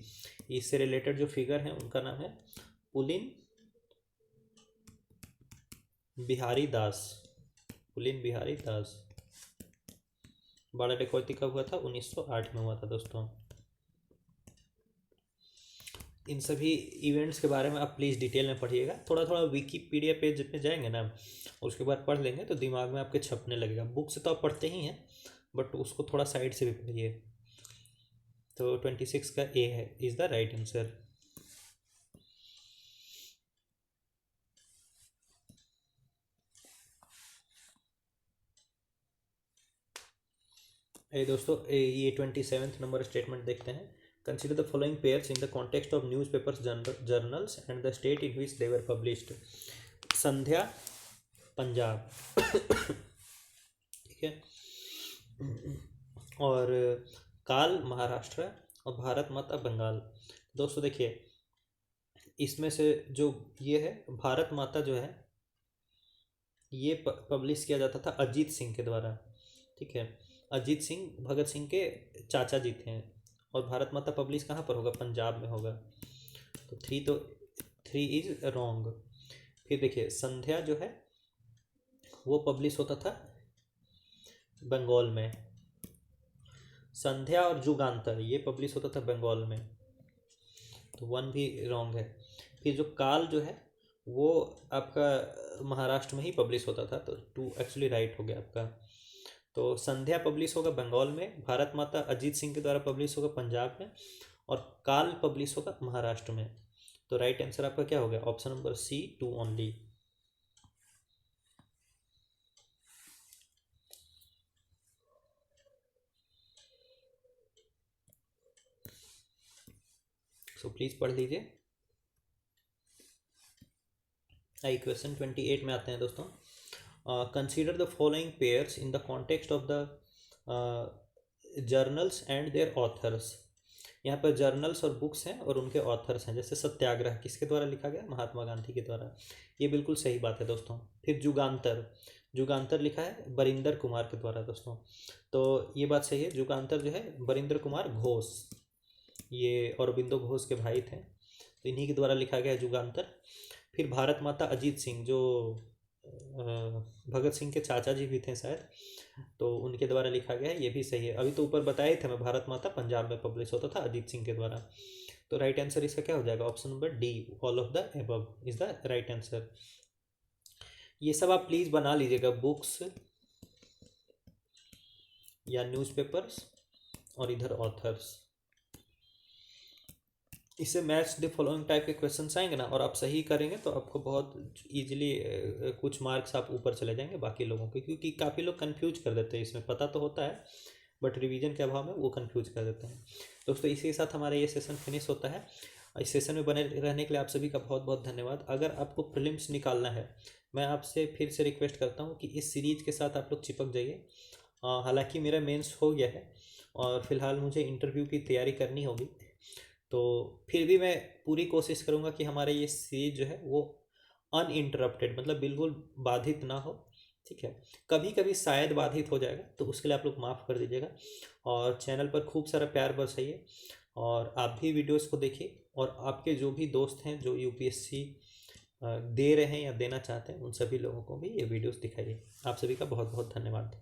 इससे रिलेटेड जो फिगर है उनका नाम है पुलिन बिहारी दास। बाड़ा डकैती कब हुआ था? 1908 में हुआ था दोस्तों। इन सभी इवेंट्स के बारे में आप प्लीज़ डिटेल में पढ़िएगा। थोड़ा थोड़ा विकीपीडिया पेज पे जाएंगे ना, उसके बाद पढ़ लेंगे तो दिमाग में आपके छपने लगेगा। बुक से तो आप पढ़ते ही हैं, बट उसको थोड़ा साइड से भी पढ़िए। तो 26 का ए है इज़ द राइट आंसर। दोस्तों ये 27th नंबर स्टेटमेंट देखते हैं। Consider the following pairs in the context of newspapers journals and the state in which they were published. Sandhya Punjab ठीक है, और काल महाराष्ट्र और भारत माता बंगाल। दोस्तों देखिए, इसमें से जो ये है भारत माता जो है ये पब्लिश किया जाता था अजीत सिंह के द्वारा। ठीक है, अजीत सिंह भगत सिंह के चाचा जी थे। और भारत माता पब्लिश कहाँ पर होगा? पंजाब में होगा। तो थ्री इज रॉन्ग। फिर देखिए, संध्या जो है वो पब्लिश होता था बंगाल में। संध्या और जुगांतर ये पब्लिश होता था बंगाल में, तो वन भी रॉन्ग है। फिर जो काल जो है वो आपका महाराष्ट्र में ही पब्लिश होता था, तो टू एक्चुअली राइट हो गया आपका। तो संध्या पब्लिश होगा बंगाल में, भारत माता अजीत सिंह के द्वारा पब्लिश होगा पंजाब में, और काल पब्लिश होगा महाराष्ट्र में। तो राइट आंसर आपका क्या हो गया? Option number C, two only. So please पढ़ लीजिए। आई क्वेश्चन 28 में आते हैं दोस्तों। Consider the following pairs in the context of the journals and their authors. यहाँ पर जर्नल्स और बुक्स हैं और उनके ऑथर्स हैं। जैसे सत्याग्रह किसके द्वारा लिखा गया? महात्मा गांधी के द्वारा। ये बिल्कुल सही बात है दोस्तों। फिर जुगांतर लिखा है बरिंदर कुमार के द्वारा दोस्तों, तो ये बात सही है। जुगांतर जो है बरिंदर कुमार घोष, ये औरबिंदो घोष के भाई थे, तो इन्हीं के द्वारा लिखा गया है जुगांतर। फिर भारत माता अजीत सिंह जो भगत सिंह के चाचा जी भी थे शायद, तो उनके द्वारा लिखा गया है, ये भी सही है। अभी तो ऊपर बताए थे मैं, भारत माता पंजाब में पब्लिश होता था अजीत सिंह के द्वारा। तो राइट आंसर इसका क्या हो जाएगा? Option number D, all of the above is the right answer. ये सब आप प्लीज बना लीजिएगा, बुक्स या न्यूज़पेपर्स और इधर ऑथर्स। इससे मैच द फॉलोइंग टाइप के क्वेश्चन आएंगे ना, और आप सही करेंगे तो आपको बहुत इजीली कुछ मार्क्स आप ऊपर चले जाएंगे बाकी लोगों के, क्योंकि काफ़ी लोग कंफ्यूज कर देते हैं। इसमें पता तो होता है बट रिवीजन के अभाव में वो कंफ्यूज कर देते हैं। दोस्तों इसी के साथ हमारा ये सेशन फिनिश होता है। इस सेशन में बने रहने के लिए आप सभी का बहुत बहुत धन्यवाद। अगर आपको प्रीलिम्स निकालना है, मैं आपसे फिर से रिक्वेस्ट करता हूँ कि इस सीरीज़ के साथ आप लोग चिपक जाइए। हालांकि मेरा मेंस हो गया है और फिलहाल मुझे इंटरव्यू की तैयारी करनी होगी, तो फिर भी मैं पूरी कोशिश करूँगा कि हमारे ये सीरीज जो है वो अनइंटरप्टेड, मतलब बिल्कुल बाधित ना हो। ठीक है, कभी कभी शायद बाधित हो जाएगा, तो उसके लिए आप लोग माफ़ कर दीजिएगा। और चैनल पर खूब सारा प्यार बरसाइए, और आप भी वीडियोस को देखिए, और आपके जो भी दोस्त हैं जो यूपीएससी दे रहे हैं या देना चाहते हैं, उन सभी लोगों को भी ये वीडियोस दिखाइए। आप सभी का बहुत बहुत धन्यवाद।